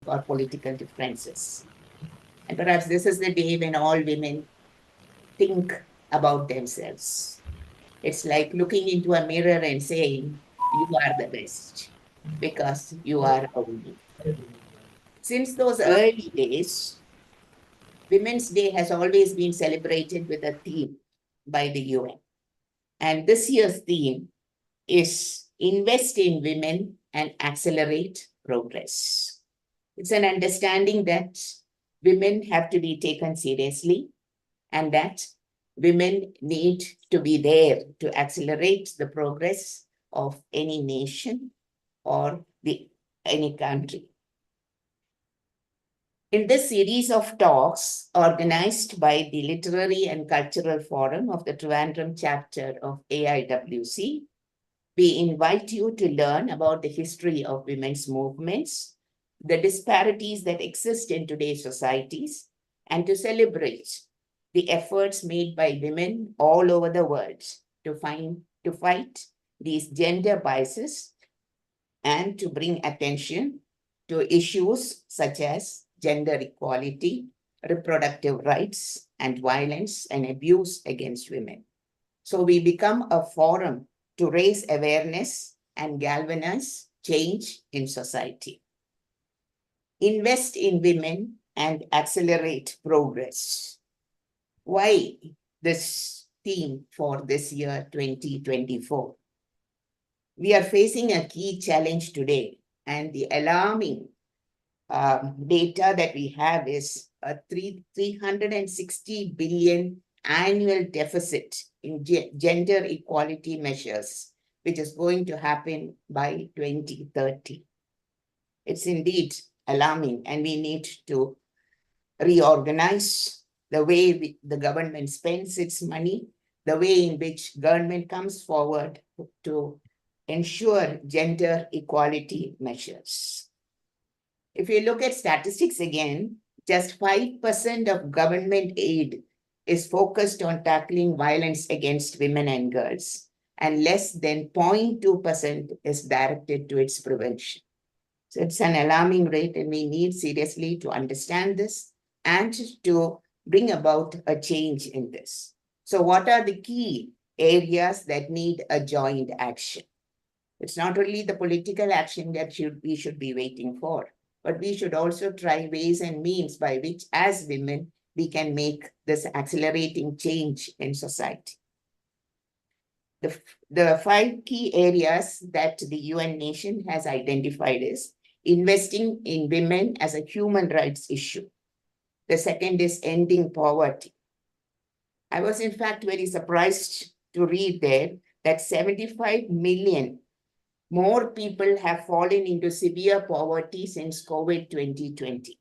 or political differences. And perhaps this is the day when all women think about themselves. It's like looking into a mirror and saying, you are the best because you are a woman. Since those early days, Women's Day has always been celebrated with a theme by the UN. And this year's theme is Invest in Women and Accelerate Progress. It's an understanding that women have to be taken seriously and that women need to be there to accelerate the progress of any nation or any country. In this series of talks organized by the Literary and Cultural Forum of the Trivandrum chapter of AIWC, we invite you to learn about the history of women's movements, the disparities that exist in today's societies, and to celebrate the efforts made by women all over the world to fight these gender biases and to bring attention to issues such as gender equality, reproductive rights, and violence and abuse against women. So we become a forum to raise awareness and galvanize change in society. Invest in women and accelerate progress. Why this theme for this year 2024? We are facing a key challenge today, and the alarming data that we have is a 360 billion annual deficit in gender equality measures, which is going to happen by 2030. It's indeed alarming, and we need to reorganize the way the government spends its money, the way in which government comes forward to ensure gender equality measures. If you look at statistics again, just 5% of government aid is focused on tackling violence against women and girls, and less than 0.2% is directed to its prevention. So it's an alarming rate, and we need seriously to understand this and to bring about a change in this. So what are the key areas that need a joint action? It's not only the political action that we should be waiting for, but we should also try ways and means by which, as women, we can make this accelerating change in society. The 5 key areas that the UN nation has identified is investing in women as a human rights issue. The second is ending poverty. I was in fact very surprised to read there that 75 million more people have fallen into severe poverty since COVID 2020.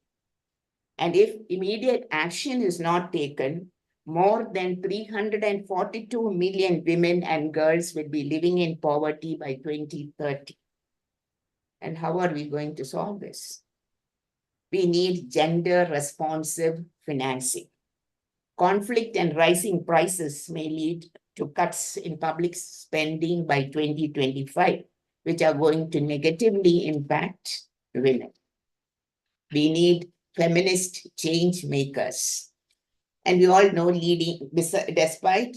And if immediate action is not taken, more than 342 million women and girls will be living in poverty by 2030. And how are we going to solve this? We need gender responsive financing. Conflict and rising prices may lead to cuts in public spending by 2025, which are going to negatively impact women. We need feminist change makers. And we all know despite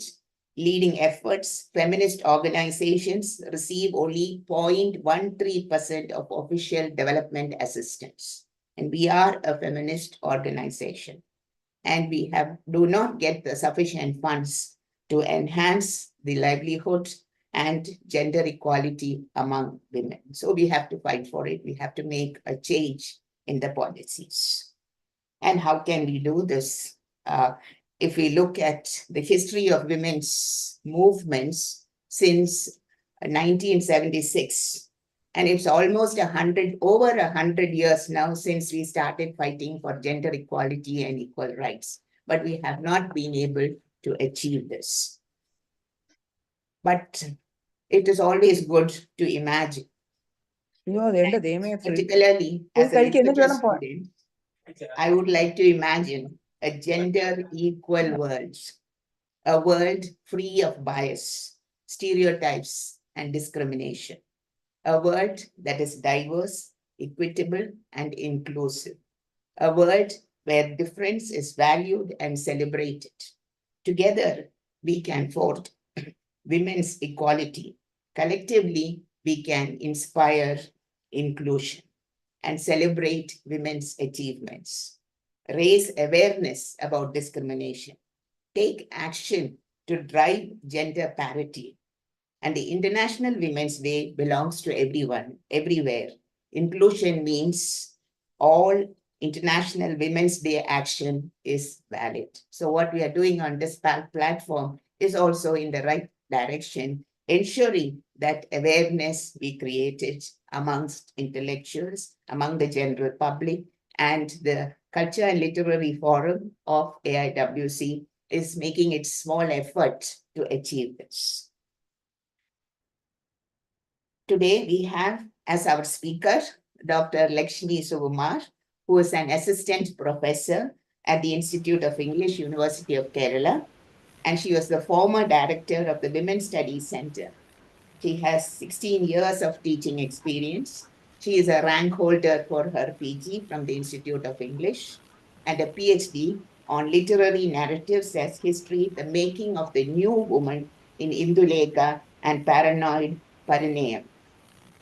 leading efforts, feminist organizations receive only 0.13% of official development assistance. And we are a feminist organization. And we do not get the sufficient funds to enhance the livelihood and gender equality among women. So we have to fight for it. We have to make a change in the policies. And how can we do this? If we look at the history of women's movements since 1976, and it's almost over 100 years now since we started fighting for gender equality and equal rights, but we have not been able to achieve this. But it is always good to imagine. Particularly as a literature student, I would like to imagine a gender equal world, a world free of bias, stereotypes, and discrimination, a world that is diverse, equitable, and inclusive. A world where difference is valued and celebrated. Together, we can forge women's equality. Collectively, we can inspire inclusion and celebrate women's achievements, raise awareness about discrimination, take action to drive gender parity. And the International Women's Day belongs to everyone, everywhere. Inclusion means all International Women's Day action is valid. So what we are doing on this platform is also in the right direction, ensuring that awareness be created amongst intellectuals, among the general public, and the Culture and Literary Forum of AIWC is making its small effort to achieve this. Today we have as our speaker Dr. Lakshmi Sukumar, who is an assistant professor at the Institute of English, University of Kerala, and she was the former director of the Women's Studies Center. She has 16 years of teaching experience. She is a rank holder for her PG from the Institute of English and a PhD on literary narratives as history, the making of the new woman in Indulekha and paranoid Parineum.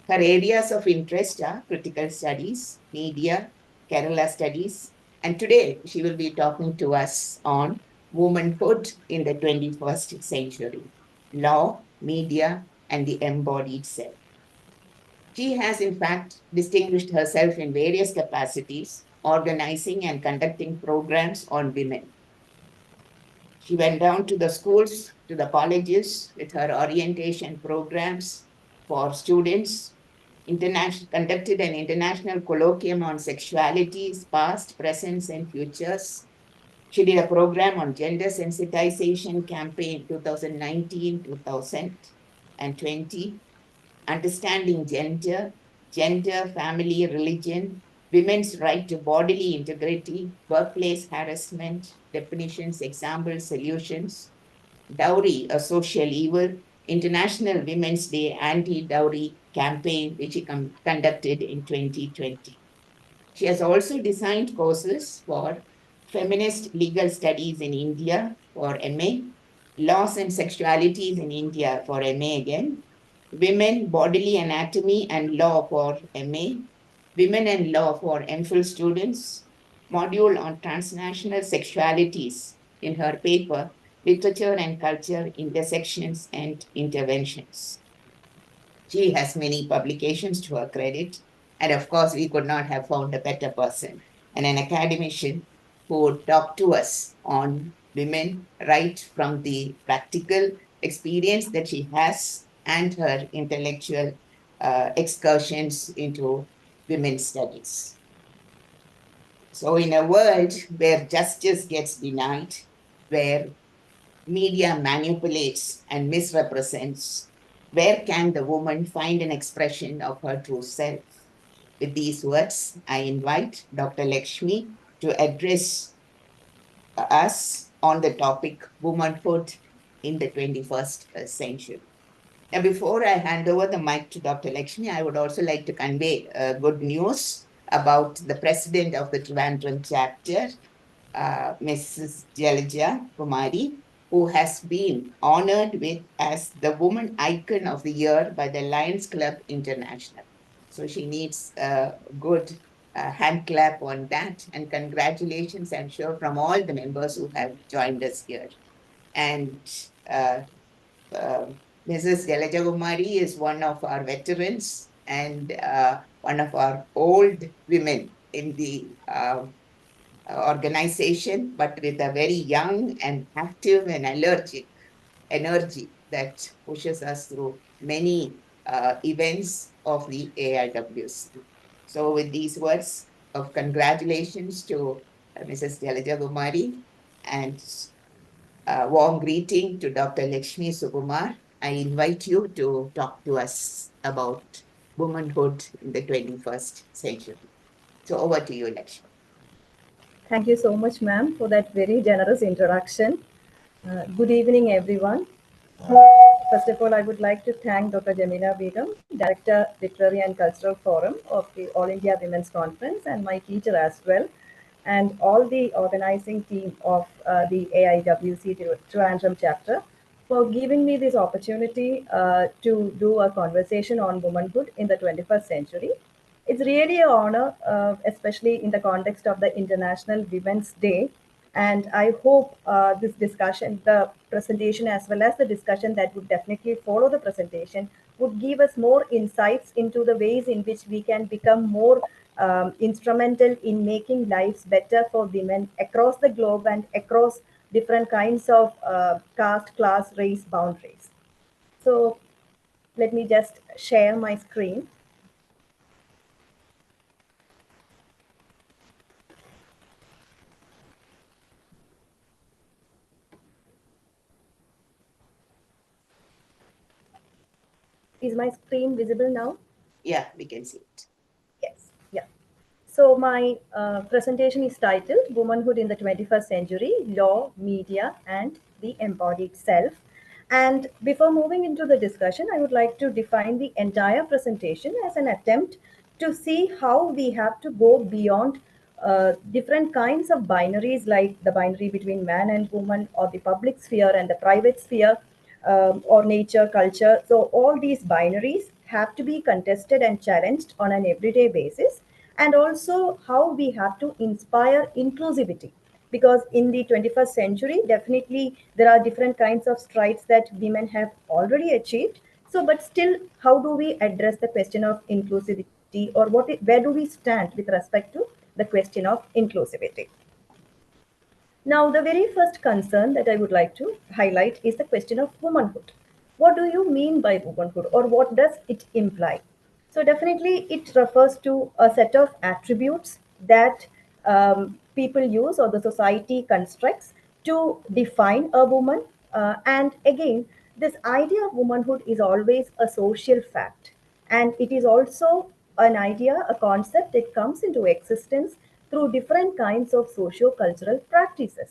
Her areas of interest are critical studies, media, Kerala studies, and today she will be talking to us on womanhood in the 21st century, law, media, and the embodied self. She has, in fact, distinguished herself in various capacities, organizing and conducting programs on women. She went down to the schools, to the colleges with her orientation programs for students, conducted an international colloquium on sexualities, past, present, and futures. She did a program on gender sensitization campaign 2019-2020, understanding gender, family, religion, women's right to bodily integrity, workplace harassment, definitions, examples, solutions, dowry, a social evil, International Women's Day anti-dowry campaign, which she conducted in 2020. She has also designed courses for feminist legal studies in India for MA, laws and sexualities in India for MA again, women, bodily anatomy and law for MA, women and law for MPhil students, module on transnational sexualities in her paper, Literature and Culture, Intersections and Interventions. She has many publications to her credit, and of course, we could not have found a better person and an academician who would talk to us on women right from the practical experience that she has and her intellectual excursions into women's studies. So in a world where justice gets denied, where media manipulates and misrepresents, where can the woman find an expression of her true self? With these words, I invite Dr. Lakshmi to address us on the topic womanhood in the 21st century. Now, before I hand over the mic to Dr. Lakshmi, I would also like to convey good news about the president of the Trivandrum chapter, Mrs. Jalaja Kumari, who has been honored with as the Woman Icon of the Year by the Lions Club International. So she needs a good hand clap on that. And congratulations, I'm sure, from all the members who have joined us here. And Mrs. Jalaja Kumari is one of our veterans and one of our old women in the organization, but with a very young and active and allergic energy that pushes us through many events of the AIWC. So with these words of congratulations to Mrs. Jalaja Kumari and warm greeting to Dr. Lakshmi Sukumar, I invite you to talk to us about womanhood in the 21st century. So over to you, Lakshmi. Thank you so much, ma'am, for that very generous introduction. Good evening, everyone. First of all, I would like to thank Dr. Jamila Begum, Director, Literary and Cultural Forum of the All India Women's Conference, and my teacher as well, and all the organizing team of the AIWC Trivandrum chapter for giving me this opportunity to do a conversation on womanhood in the 21st century. It's really an honor, especially in the context of the International Women's Day. And I hope this discussion, the presentation, as well as the discussion that would definitely follow the presentation, would give us more insights into the ways in which we can become more instrumental in making lives better for women across the globe and across different kinds of caste, class, race boundaries. So let me just share my screen. Is my screen visible now? Yeah, we can see it. Yes. Yeah. So my presentation is titled Womanhood in the 21st Century, Law, Media, and the Embodied Self. And before moving into the discussion, I would like to define the entire presentation as an attempt to see how we have to go beyond different kinds of binaries, like the binary between man and woman, or the public sphere and the private sphere, or nature, culture. So all these binaries have to be contested and challenged on an everyday basis, and also how we have to inspire inclusivity, because in the 21st century definitely there are different kinds of strides that women have already achieved. So but still, how do we address the question of inclusivity, or where do we stand with respect to the question of inclusivity? Now, the very first concern that I would like to highlight is the question of womanhood. What do you mean by womanhood, or what does it imply? So, definitely, it refers to a set of attributes that people use, or the society constructs to define a woman. And again, this idea of womanhood is always a social fact, and it is also an idea, a concept that comes into existence through different kinds of socio-cultural practices.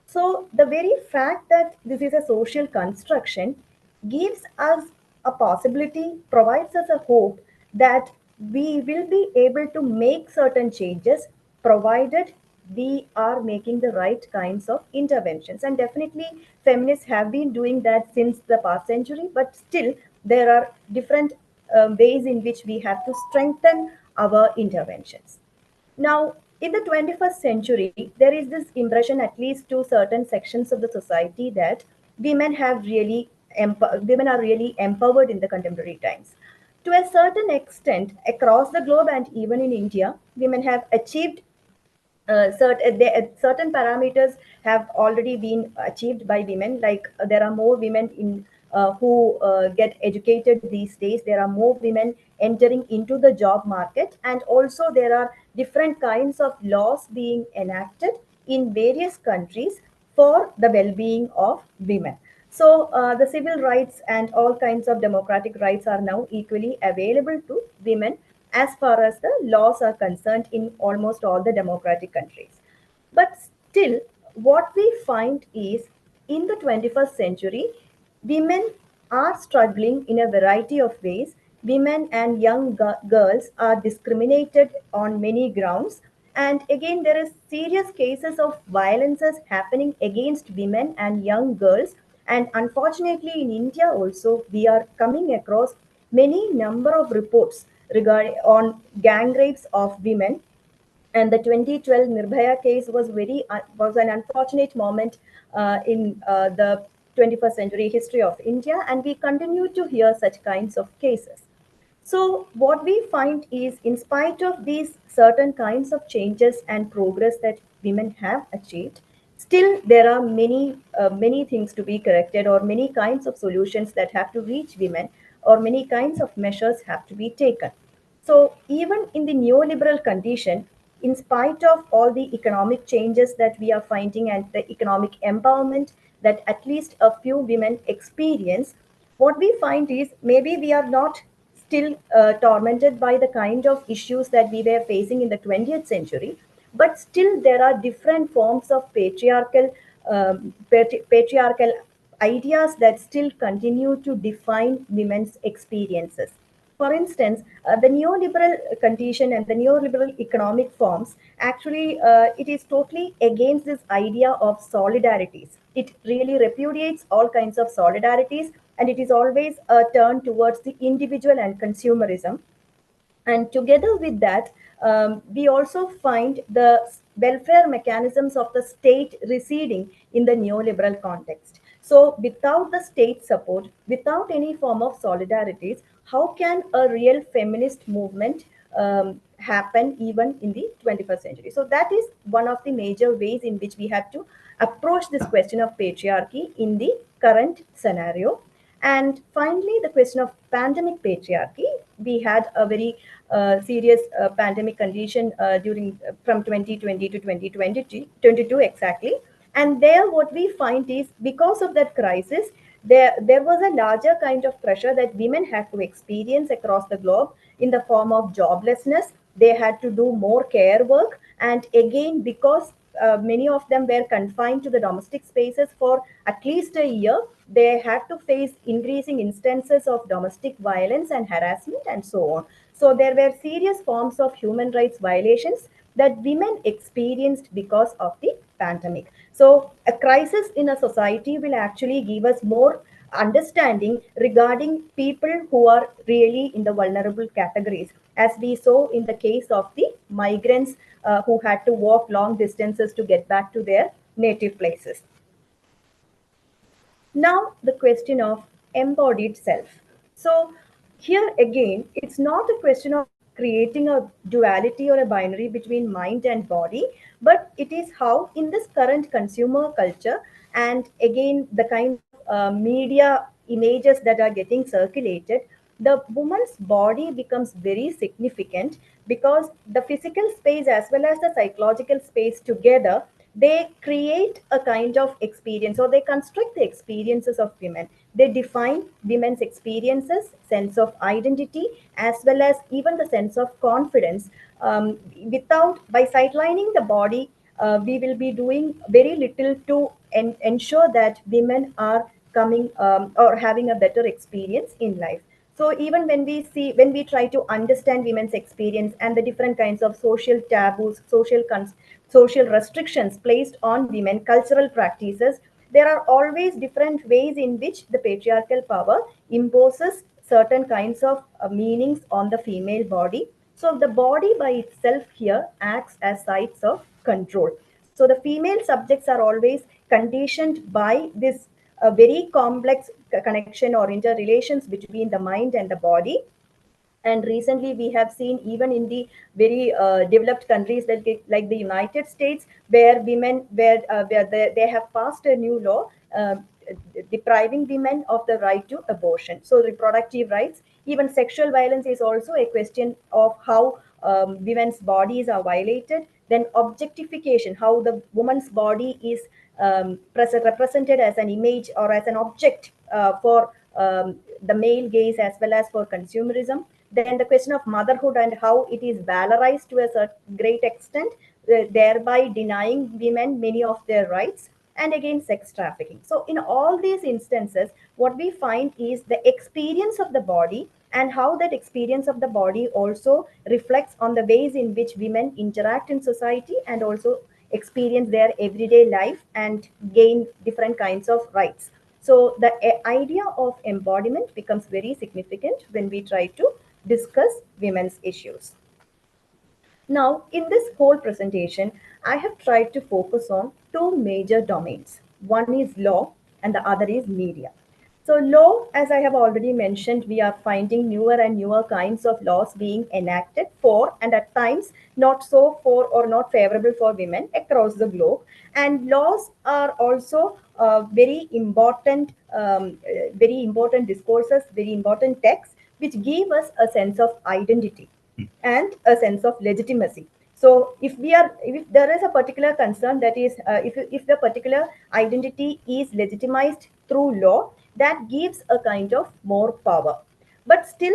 So the very fact that this is a social construction gives us a possibility, provides us a hope that we will be able to make certain changes, provided we are making the right kinds of interventions. And definitely feminists have been doing that since the past century, but still there are different ways in which we have to strengthen our interventions. Now, in the 21st century, there is this impression, at least to certain sections of the society, that women are really empowered in the contemporary times. To a certain extent, across the globe and even in India, women have achieved certain parameters have already been achieved by women. Like there are more women in who get educated these days. There are more women entering into the job market, and also there are different kinds of laws being enacted in various countries for the well-being of women. So the civil rights and all kinds of democratic rights are now equally available to women as far as the laws are concerned in almost all the democratic countries. But still, what we find is in the 21st century, women are struggling in a variety of ways. Women and young girls are discriminated on many grounds. And again, there is serious cases of violences happening against women and young girls. And unfortunately, in India also, we are coming across many number of reports regarding on gang rapes of women. And the 2012 Nirbhaya case was an unfortunate moment in the 21st century history of India, and we continue to hear such kinds of cases. So, what we find is, in spite of these certain kinds of changes and progress that women have achieved, still there are many things to be corrected, or many kinds of solutions that have to reach women, or many kinds of measures have to be taken. So, even in the neoliberal condition, in spite of all the economic changes that we are finding and the economic empowerment that at least a few women experience, what we find is maybe we are not still tormented by the kind of issues that we were facing in the 20th century, but still there are different forms of patriarchal ideas that still continue to define women's experiences. For instance, the neoliberal condition and the neoliberal economic forms actually it is totally against this idea of solidarities. It really repudiates all kinds of solidarities, and it is always turned towards the individual and consumerism. And together with that, we also find the welfare mechanisms of the state receding in the neoliberal context. So, without the state support, without any form of solidarities, how can a real feminist movement happen even in the 21st century? So, that is one of the major ways in which we have to approach this question of patriarchy in the current scenario. And finally, the question of pandemic patriarchy. We had a very serious pandemic condition during from 2020 to 2022 exactly. And there, what we find is because of that crisis, there was a larger kind of pressure that women had to experience across the globe in the form of joblessness. They had to do more care work, and again, because many of them were confined to the domestic spaces for at least a year, they had to face increasing instances of domestic violence and harassment and so on. So there were serious forms of human rights violations that women experienced because of the pandemic. So a crisis in a society will actually give us more understanding regarding people who are really in the vulnerable categories, as we saw in the case of the migrants who had to walk long distances to get back to their native places. Now, the question of embodied self. So, here again, it's not a question of creating a duality or a binary between mind and body, but it is how, in this current consumer culture, and again, the kind of media images that are getting circulated, the woman's body becomes very significant because the physical space as well as the psychological space together, they create a kind of experience, or they construct the experiences of women. They define women's experiences, sense of identity, as well as even the sense of confidence. Without by sidelining the body, we will be doing very little to ensure that women are coming or having a better experience in life. So even when we try to understand women's experience and the different kinds of social taboos, social restrictions placed on women, cultural practices, there are always different ways in which the patriarchal power imposes certain kinds of meanings on the female body. So the body by itself here acts as sites of control. So the female subjects are always conditioned by this very complex connection or interrelations between the mind and the body. And recently we have seen even in the very developed countries like the United States, where women where they have passed a new law depriving women of the right to abortion. So reproductive rights, even sexual violence is also a question of how women's bodies are violated. Then objectification, how the woman's body is represented as an image or as an object for the male gaze as well as for consumerism. Then the question of motherhood and how it is valorized to a certain great extent, thereby denying women many of their rights. And again, sex trafficking. So in all these instances, what we find is the experience of the body, and how that experience of the body also reflects on the ways in which women interact in society and also experience their everyday life and gain different kinds of rights. So the idea of embodiment becomes very significant when we try to discuss women's issues. Now, in this whole presentation, I have tried to focus on two major domains. One is law and the other is media. So, law, as I have already mentioned, we are finding newer and newer kinds of laws being enacted for, and at times not so for or not favorable for women across the globe. And laws are also very important discourses, very important texts, which give us a sense of identity and a sense of legitimacy. So if there is a particular concern, that is if the particular identity is legitimized through law, that gives a kind of more power. But still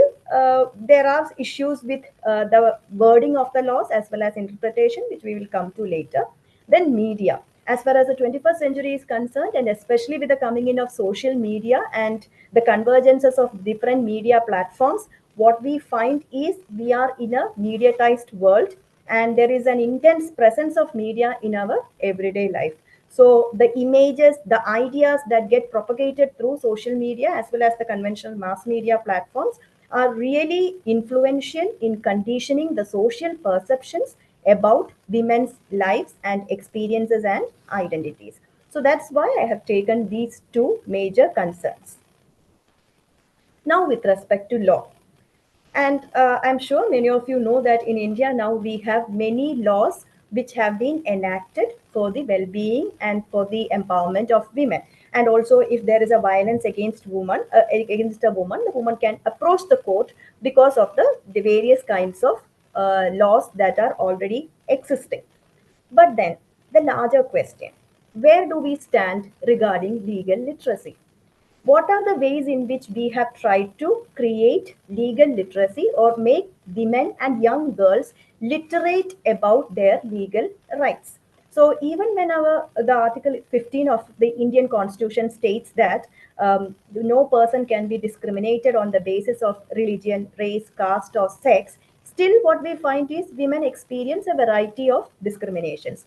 there are issues with the wording of the laws as well as interpretation, which we will come to later. Then media. as far as the 21st century is concerned, and especially with the coming in of social media and the convergences of different media platforms, what we find is we are in a mediatized world, and there is an intense presence of media in our everyday life. So the images, the ideas that get propagated through social media as well as the conventional mass media platforms are really influential in conditioning the social perceptions about women's lives and experiences and identities. So that's why I have taken these two major concerns. Now, with respect to law, and I'm sure many of you know that in India now we have many laws which have been enacted for the well-being and for the empowerment of women. And also, if there is a violence against against a woman, the woman can approach the court because of the various kinds of laws that are already existing. But then, the larger question: where do we stand regarding legal literacy? What are the ways in which we have tried to create legal literacy or make women and young girls literate about their legal rights? So even when the Article 15 of the Indian Constitution states that no person can be discriminated on the basis of religion, race, caste, or sex, still what we find is women experience a variety of discriminations.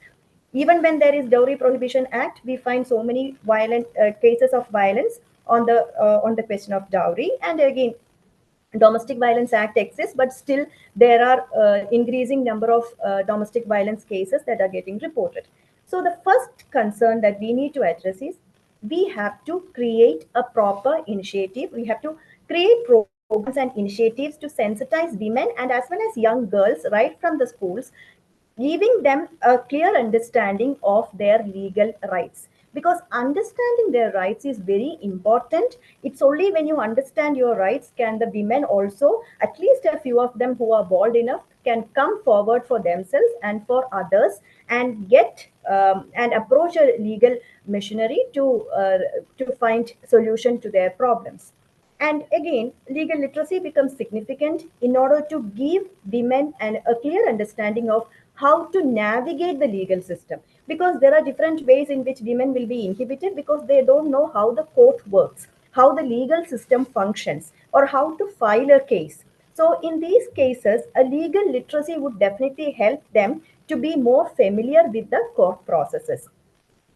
Even when there is Dowry Prohibition Act, we find so many violent cases of violence on the question of dowry. And again, Domestic Violence Act exists, but still there are increasing number of domestic violence cases that are getting reported. So the first concern that we need to address is we have to create a proper initiative. We have to create programs and initiatives to sensitize women and as well as young girls right from the schools, giving them a clear understanding of their legal rights, because understanding their rights is very important. It's only when you understand your rights can the women also, at least a few of them who are bold enough, can come forward for themselves and for others and get and approach a legal machinery to find solution to their problems. And again, legal literacy becomes significant in order to give women a clear understanding of how to navigate the legal system. Because there are different ways in which women will be inhibited because they don't know how the court works, how the legal system functions, or how to file a case. So, in these cases, a legal literacy would definitely help them to be more familiar with the court processes.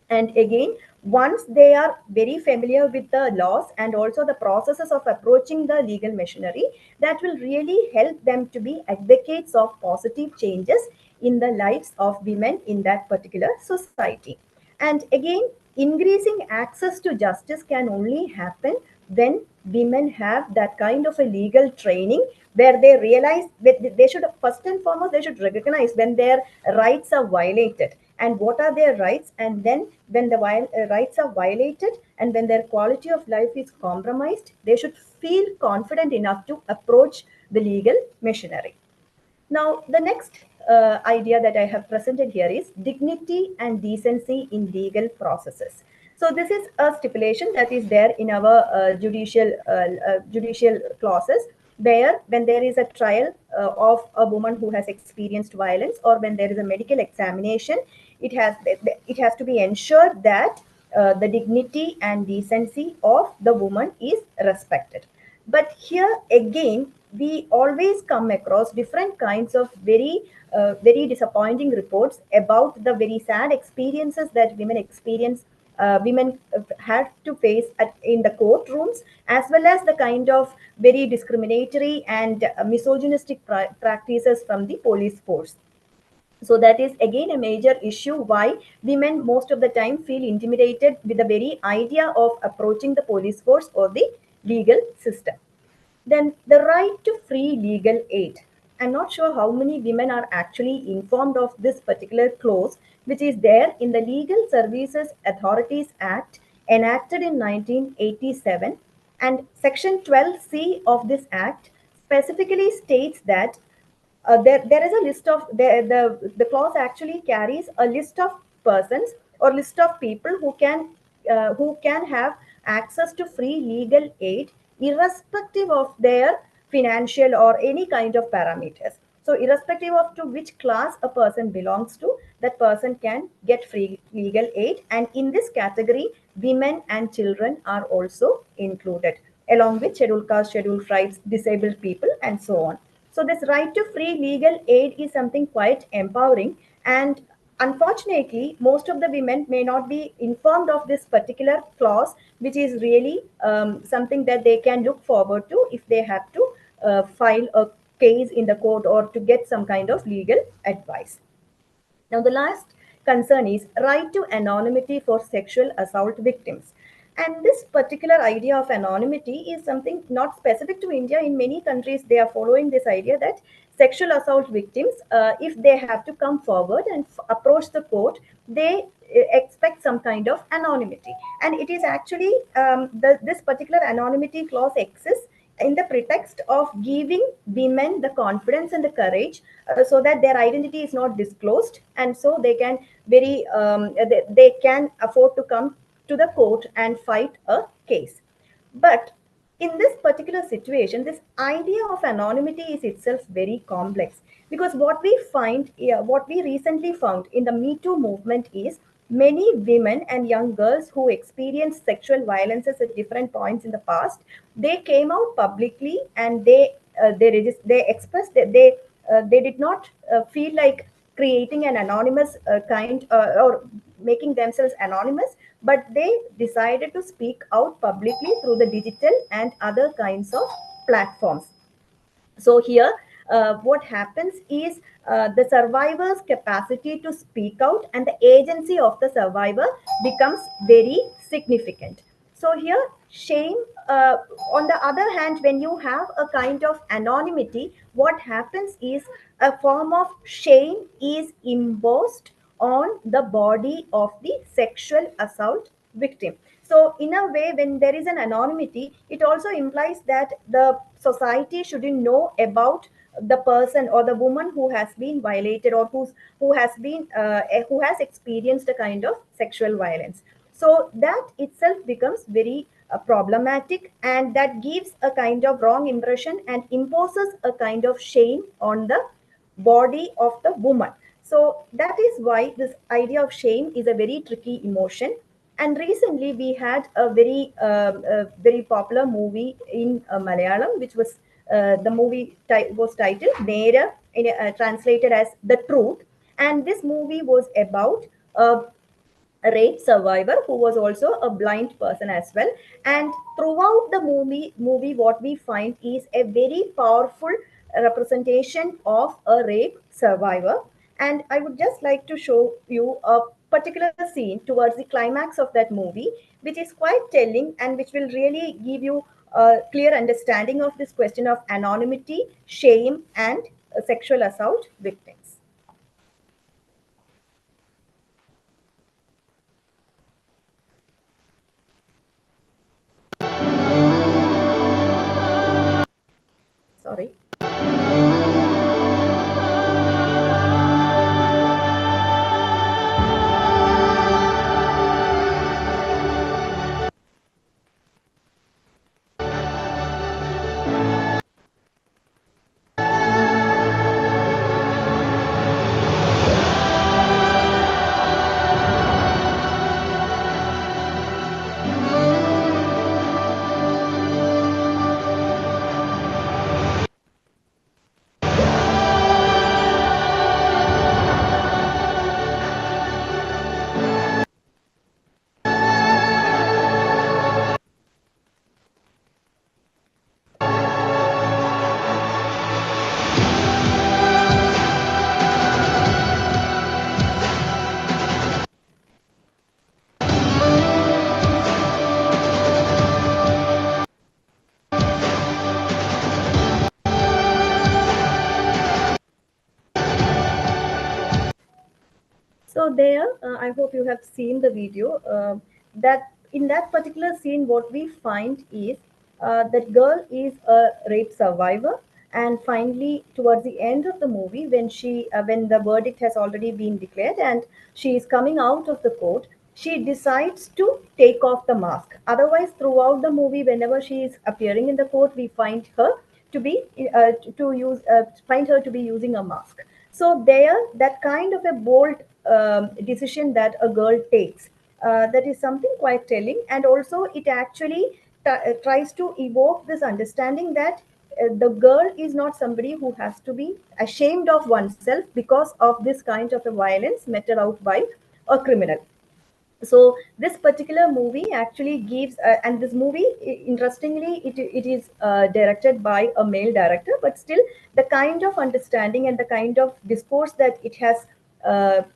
And again, once they are very familiar with the laws and also the processes of approaching the legal machinery, that will really help them to be advocates of positive changes in the lives of women in that particular society. And again, increasing access to justice can only happen when women have that kind of a legal training where they realize that they should, first and foremost, they should recognize when their rights are violated and what are their rights. And then when the rights are violated and when their quality of life is compromised, they should feel confident enough to approach the legal machinery. Now, the next idea that I have presented here is dignity and decency in legal processes. So, this is a stipulation that is there in our judicial clauses, where when there is a trial of a woman who has experienced violence, or when there is a medical examination, it has to be ensured that the dignity and decency of the woman is respected. But here again, we always come across different kinds of very disappointing reports about the very sad experiences that women had to face in the courtrooms, as well as the kind of very discriminatory and misogynistic practices from the police force. So that is again a major issue why women most of the time feel intimidated with the very idea of approaching the police force or the legal system. Then the right to free legal aid. I'm not sure how many women are actually informed of this particular clause, which is there in the Legal Services Authorities Act enacted in 1987. And Section 12C of this Act specifically states that there is a list of the clause actually carries a list of persons or list of people who can have access to free legal aid irrespective of their financial or any kind of parameters. So irrespective of to which class a person belongs to, that person can get free legal aid. And in this category, women and children are also included, along with scheduled caste, scheduled tribes, disabled people, and so on. So this right to free legal aid is something quite empowering. And unfortunately, most of the women may not be informed of this particular clause, which is really something that they can look forward to if they have to file a case in the court or to get some kind of legal advice. Now, the last concern is right to anonymity for sexual assault victims. And this particular idea of anonymity is something not specific to India. In many countries, they are following this idea that sexual assault victims, if they have to come forward and approach the court, they expect some kind of anonymity. And it is actually this particular anonymity clause exists in the pretext of giving women the confidence and the courage, so that their identity is not disclosed, and so they can they can afford to come to the court and fight a case. But in this particular situation, this idea of anonymity is itself very complex, because what we recently found in the Me Too movement is many women and young girls who experienced sexual violences at different points in the past, they came out publicly and they expressed that they did not feel like creating an anonymous kind or making themselves anonymous, but they decided to speak out publicly through the digital and other kinds of platforms. So here, what happens is the survivor's capacity to speak out and the agency of the survivor becomes very significant. So here, shame, on the other hand, when you have a kind of anonymity, what happens is a form of shame is imposed on the body of the sexual assault victim. So, in a way, when there is an anonymity, it also implies that the society shouldn't know about the person or the woman who has been violated, or who has experienced a kind of sexual violence. So that itself becomes very problematic, and that gives a kind of wrong impression and imposes a kind of shame on the body of the woman. So that is why this idea of shame is a very tricky emotion. And recently we had a very popular movie in Malayalam, which was the was titled Nera, translated as The Truth. And this movie was about a rape survivor who was also a blind person as well. And throughout the movie, what we find is a very powerful representation of a rape survivor. And I would just like to show you a particular scene towards the climax of that movie, which is quite telling and which will really give you a clear understanding of this question of anonymity, shame, and sexual assault victims. Sorry. So there, I hope you have seen the video. That in that particular scene, what we find is that girl is a rape survivor, and finally, towards the end of the movie, when the verdict has already been declared and she is coming out of the court, she decides to take off the mask. Otherwise, throughout the movie, whenever she is appearing in the court, we find her to be to use find her to be using a mask. So there, that kind of a bold decision that a girl takes. That is something quite telling, and also it actually tries to evoke this understanding that the girl is not somebody who has to be ashamed of oneself because of this kind of a violence meted out by a criminal. So this particular movie actually gives and this movie interestingly it is directed by a male director, but still the kind of understanding and the kind of discourse that it has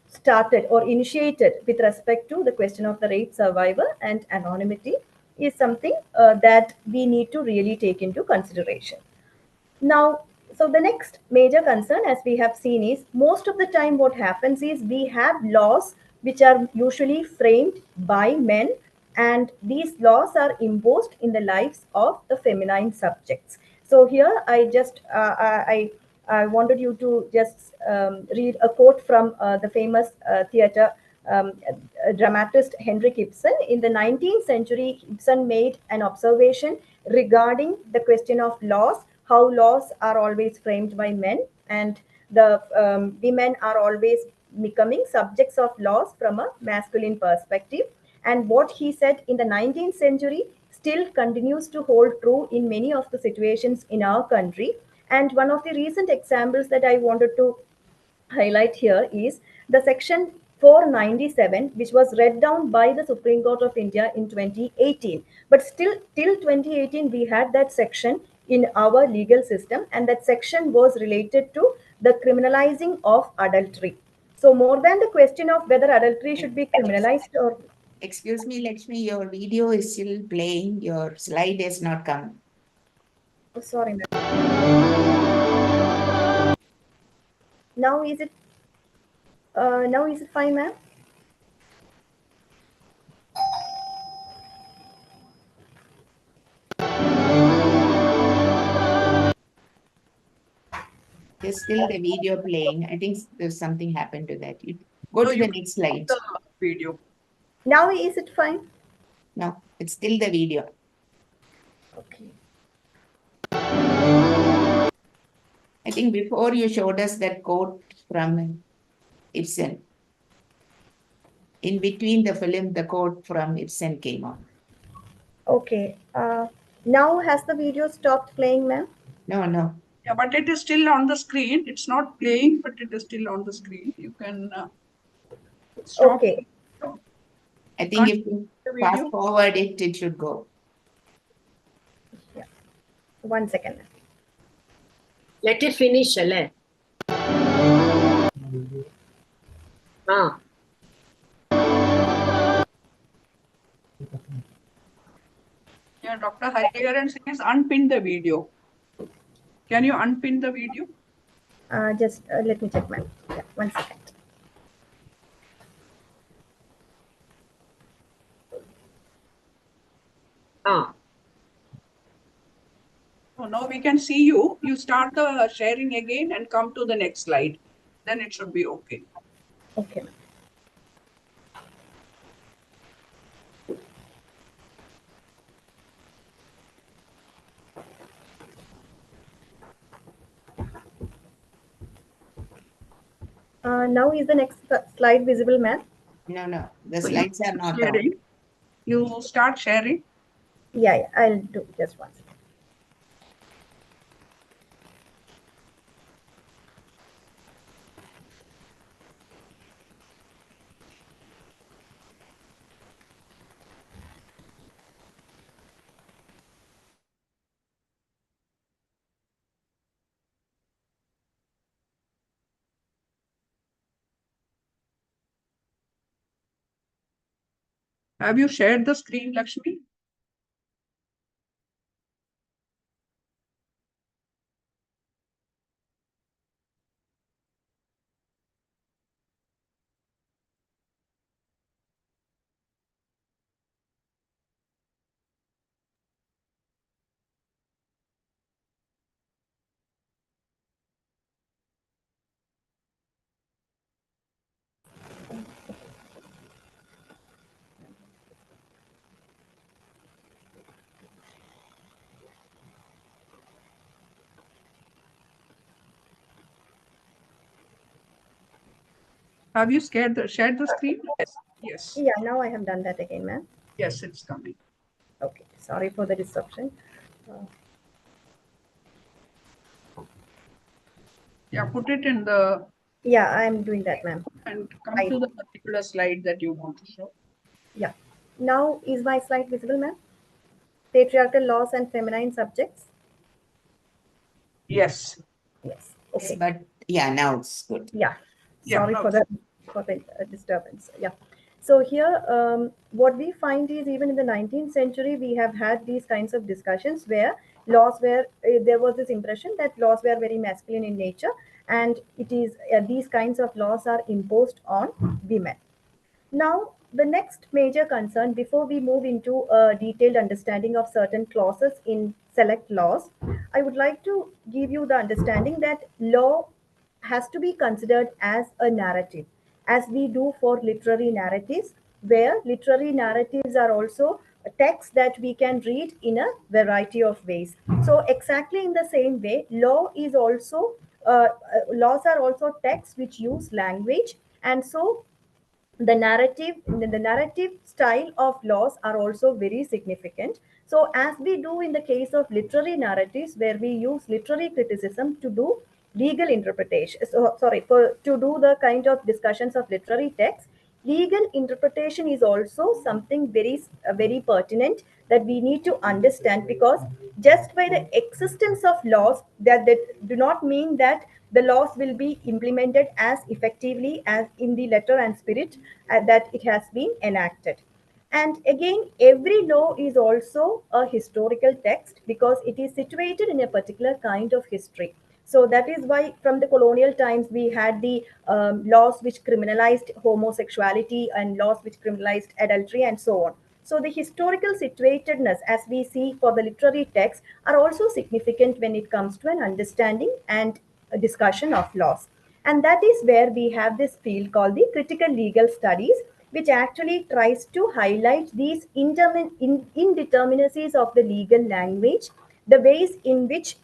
started or initiated with respect to the question of the rape survivor and anonymity is something that we need to really take into consideration. Now, so the next major concern, as we have seen, is most of the time what happens is we have laws which are usually framed by men, and these laws are imposed in the lives of the feminine subjects. So here, I wanted you to just read a quote from the famous theater dramatist Henrik Ibsen. In the 19th century, Ibsen made an observation regarding the question of laws, how laws are always framed by men, and the women are always becoming subjects of laws from a masculine perspective. And what he said in the 19th century still continues to hold true in many of the situations in our country. And one of the recent examples that I wanted to highlight here is the section 497, which was read down by the Supreme Court of India in 2018. But still, till 2018, we had that section in our legal system, and that section was related to the criminalizing of adultery. So, more than the question of whether adultery should be criminalized or. Excuse me, Lakshmi, your video is still playing. Your slide is not come. Oh, sorry, ma'am. Now is it? Now is it fine, ma'am? There's still the video playing. I think there's something happened to that. You go No, to you the can next stop slide. the video. Now is it fine? No, it's still the video. Okay. I think before you showed us that quote from Ibsen. In between the film, the quote from Ibsen came on. Okay. Now has the video stopped playing, ma'am? No, no. Yeah, but it is still on the screen. It's not playing, but it is still on the screen. You can stop. Okay. I think Can't if you the fast video. forward it, it should go. Yeah. 1 second. Let it finish, Shale. Ah, Yeah, Dr. Hariharan says unpin the video. Can you unpin the video? Just let me check, ma'am. Yeah, 1 second. ah. So now we can see you. You start the sharing again and come to the next slide. Then it should be okay. Okay, ma'am. Now is the next slide visible, ma'am? No, no. The So you slides are not on. sharing. You start sharing. Yeah, yeah, I'll do just 1 second. Have you shared the screen, Lakshmi? Have you shared the screen? Yes. Yes. Yeah, now I have done that again, ma'am. Yes, it's coming. Okay, sorry for the disruption. Yeah, put it in the Yeah, I'm doing that, ma'am. and come to the particular slide that you want to show. Yeah. Now is my slide visible, ma'am? Patriarchal laws and feminine subjects. Yes. Yes. Okay. But yeah, now it's good. Yeah. Yeah, Sorry no, for the disturbance. Yeah. So here, what we find is even in the 19th century, we have had these kinds of discussions where laws were there was this impression that laws were very masculine in nature, and it is these kinds of laws are imposed on women. Now, the next major concern before we move into a detailed understanding of certain clauses in select laws, I would like to give you the understanding that law has to be considered as a narrative, as we do for literary narratives, where literary narratives are also texts that we can read in a variety of ways. So, exactly in the same way, laws are also texts which use language, and so the narrative style of laws are also very significant. So as we do in the case of literary narratives, where we use literary criticism to do legal interpretation, to do the kind of discussions of literary texts, legal interpretation is also something very pertinent that we need to understand, because just by the existence of laws, that do not mean that the laws will be implemented as effectively as in the letter and spirit that it has been enacted. And again, every law is also a historical text because it is situated in a particular kind of history. So that is why from the colonial times we had the laws which criminalized homosexuality and laws which criminalized adultery and so on. So the historical situatedness, as we see for the literary texts, are also significant when it comes to an understanding and a discussion of laws. And that is where we have this field called the critical legal studies, which actually tries to highlight these indeterminacies of the legal language, the ways in which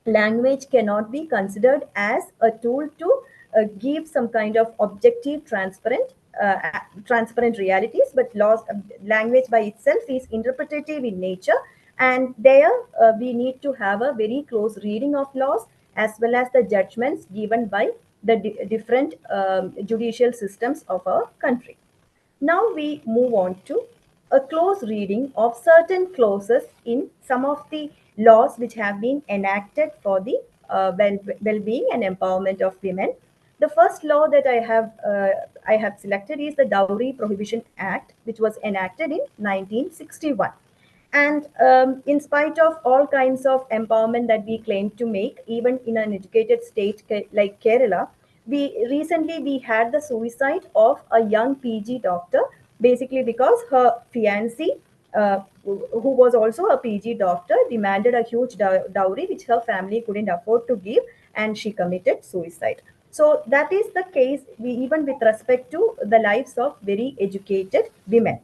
language cannot be considered as a tool to give some kind of objective transparent realities, but language by itself is interpretative in nature, and there we need to have a very close reading of laws as well as the judgments given by the different judicial systems of our country. Now we move on to a close reading of certain clauses in some of the laws which have been enacted for the well-being and empowerment of women. The first law that I have selected is the Dowry Prohibition Act, which was enacted in 1961. And in spite of all kinds of empowerment that we claim to make, even in an educated state like Kerala, we had the suicide of a young PG doctor, basically because her fiancé, who was also a PG doctor, demanded a huge dowry which her family couldn't afford to give, and she committed suicide. So that is the case, even with respect to the lives of very educated women.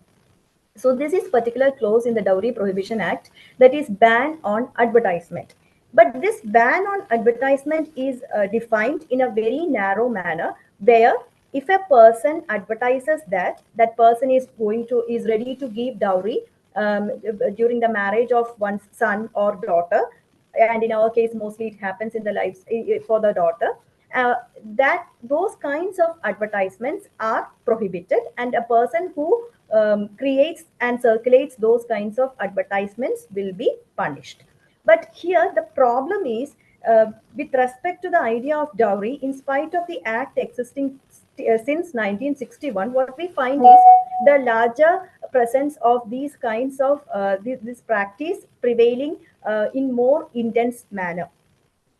So this is particular clause in the Dowry Prohibition Act, that is ban on advertisement. But this ban on advertisement is defined in a very narrow manner, where if a person advertises that that person is ready to give dowry during the marriage of one's son or daughter, and in our case mostly it happens in the lives for the daughter, that those kinds of advertisements are prohibited, and a person who creates and circulates those kinds of advertisements will be punished. But here the problem is, with respect to the idea of dowry, in spite of the act existing since 1961, what we find is the larger presence of these kinds of this practice prevailing in more intense manner.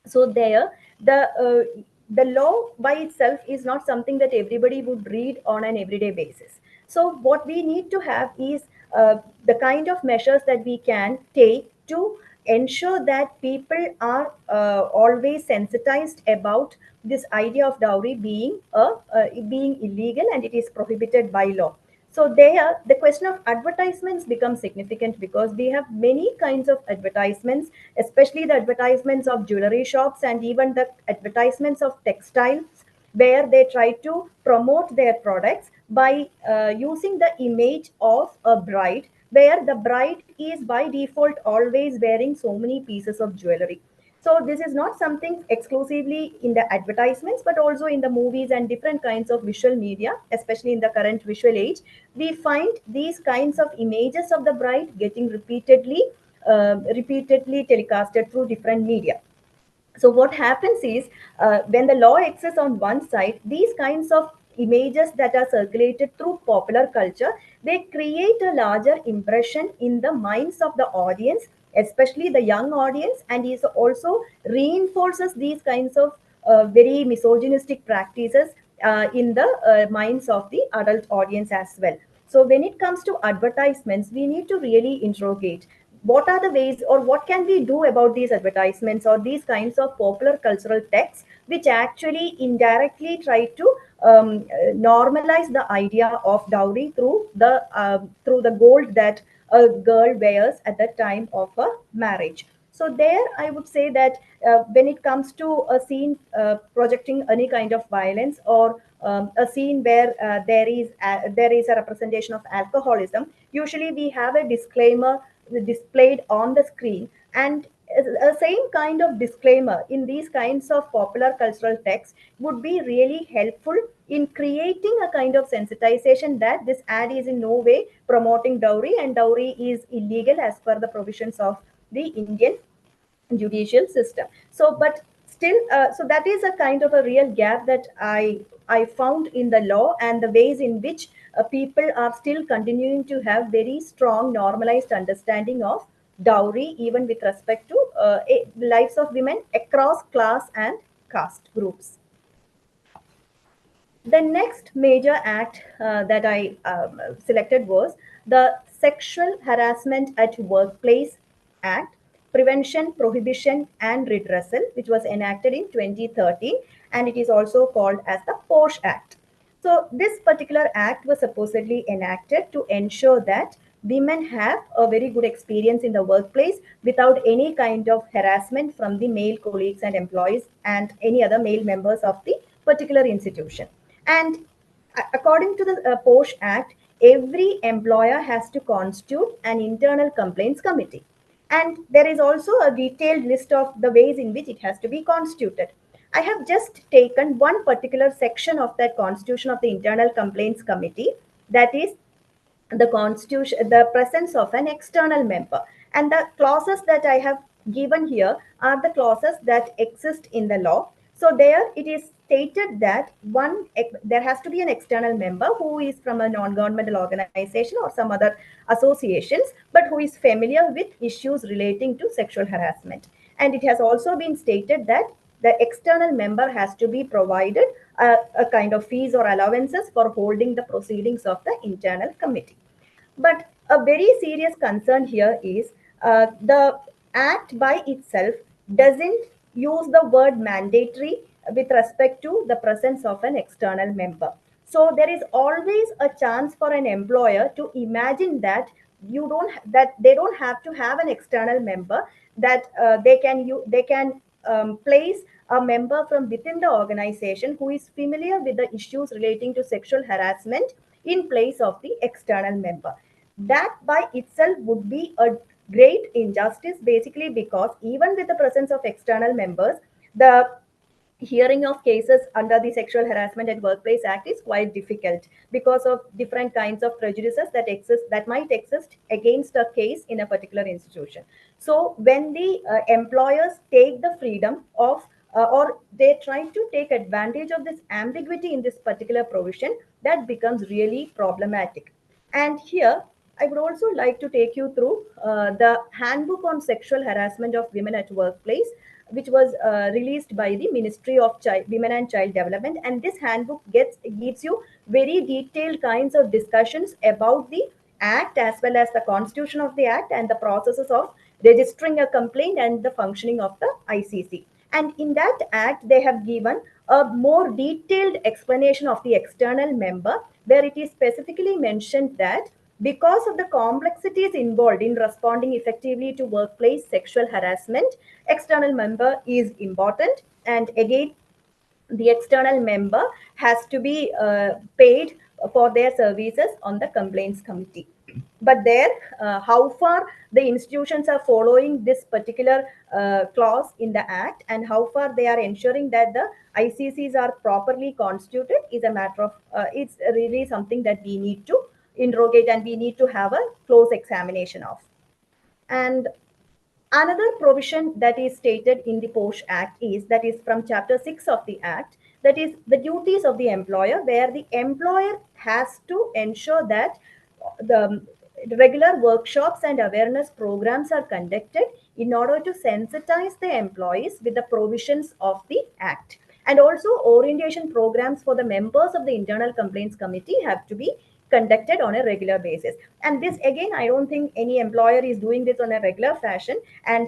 So there, the law by itself is not something that everybody would read on an everyday basis. So what we need to have is the kind of measures that we can take to ensure that people are always sensitized about this idea of dowry being illegal, and it is prohibited by law. So there, the question of advertisements becomes significant, because we have many kinds of advertisements, especially the advertisements of jewelry shops and even the advertisements of textiles, where they try to promote their products by using the image of a bride, where the bride is by default always wearing so many pieces of jewelry. So this is not something exclusively in the advertisements, but also in the movies and different kinds of visual media, especially in the current visual age. We find these kinds of images of the bride getting repeatedly telecasted through different media. So what happens is, when the law exists on one side, these kinds of images that are circulated through popular culture, they create a larger impression in the minds of the audience, especially the young audience, and is also reinforces these kinds of very misogynistic practices in the minds of the adult audience as well. So when it comes to advertisements, we need to really interrogate what are the ways, or what can we do about these advertisements or these kinds of popular cultural texts which actually indirectly try to normalize the idea of dowry through the gold that a girl wears at the time of a marriage. So there I would say that when it comes to a scene projecting any kind of violence, or a scene where there is a representation of alcoholism, usually we have a disclaimer displayed on the screen, and a same kind of disclaimer in these kinds of popular cultural texts would be really helpful in creating a kind of sensitization that this ad is in no way promoting dowry, and dowry is illegal as per the provisions of the Indian judicial system. So but still, so that is a kind of a real gap that I found in the law, and the ways in which people are still continuing to have very strong normalized understanding of dowry, even with respect to lives of women across class and caste groups. The next major act that I selected was the Sexual Harassment at Workplace Act, Prevention, Prohibition and Redressal, which was enacted in 2013, and it is also called as the POSH Act. So this particular act was supposedly enacted to ensure that women have a very good experience in the workplace without any kind of harassment from the male colleagues and employees and any other male members of the particular institution. And according to the POSH Act, every employer has to constitute an internal complaints committee. And there is also a detailed list of the ways in which it has to be constituted. I have just taken one particular section of that constitution of the internal complaints committee, that is the constitution, the presence of an external member. And the clauses that I have given here are the clauses that exist in the law. So there it is stated that there has to be an external member who is from a non-governmental organization or some other associations, but who is familiar with issues relating to sexual harassment. And it has also been stated that the external member has to be provided a kind of fees or allowances for holding the proceedings of the internal committee. But a very serious concern here is the act by itself doesn't use the word mandatory with respect to the presence of an external member. So there is always a chance for an employer to imagine that they don't have to have an external member, that they can place a member from within the organization who is familiar with the issues relating to sexual harassment in place of the external member. That by itself would be a great injustice, basically because even with the presence of external members, the hearing of cases under the Sexual Harassment at Workplace Act is quite difficult because of different kinds of prejudices that might exist against a case in a particular institution. So when the employers take the freedom of or they try to take advantage of this ambiguity in this particular provision, that becomes really problematic. And here I would also like to take you through the Handbook on Sexual Harassment of Women at Workplace, which was released by the Ministry of Women and Child Development. And this handbook gives you very detailed kinds of discussions about the Act, as well as the constitution of the Act and the processes of registering a complaint and the functioning of the ICC. And in that Act, they have given a more detailed explanation of the external member, where it is specifically mentioned that because of the complexities involved in responding effectively to workplace sexual harassment, external member is important. And again, the external member has to be paid for their services on the complaints committee. But there, how far the institutions are following this particular clause in the act and how far they are ensuring that the ICCs are properly constituted is a matter of, it's really something that we need to interrogate and we need to have a close examination of. And another provision that is stated in the POSH Act is, that is from Chapter 6 of the Act, that is the duties of the employer, where the employer has to ensure that the regular workshops and awareness programs are conducted in order to sensitize the employees with the provisions of the Act. And also orientation programs for the members of the Internal Complaints Committee have to be conducted on a regular basis. And this again, I don't think any employer is doing this on a regular fashion. And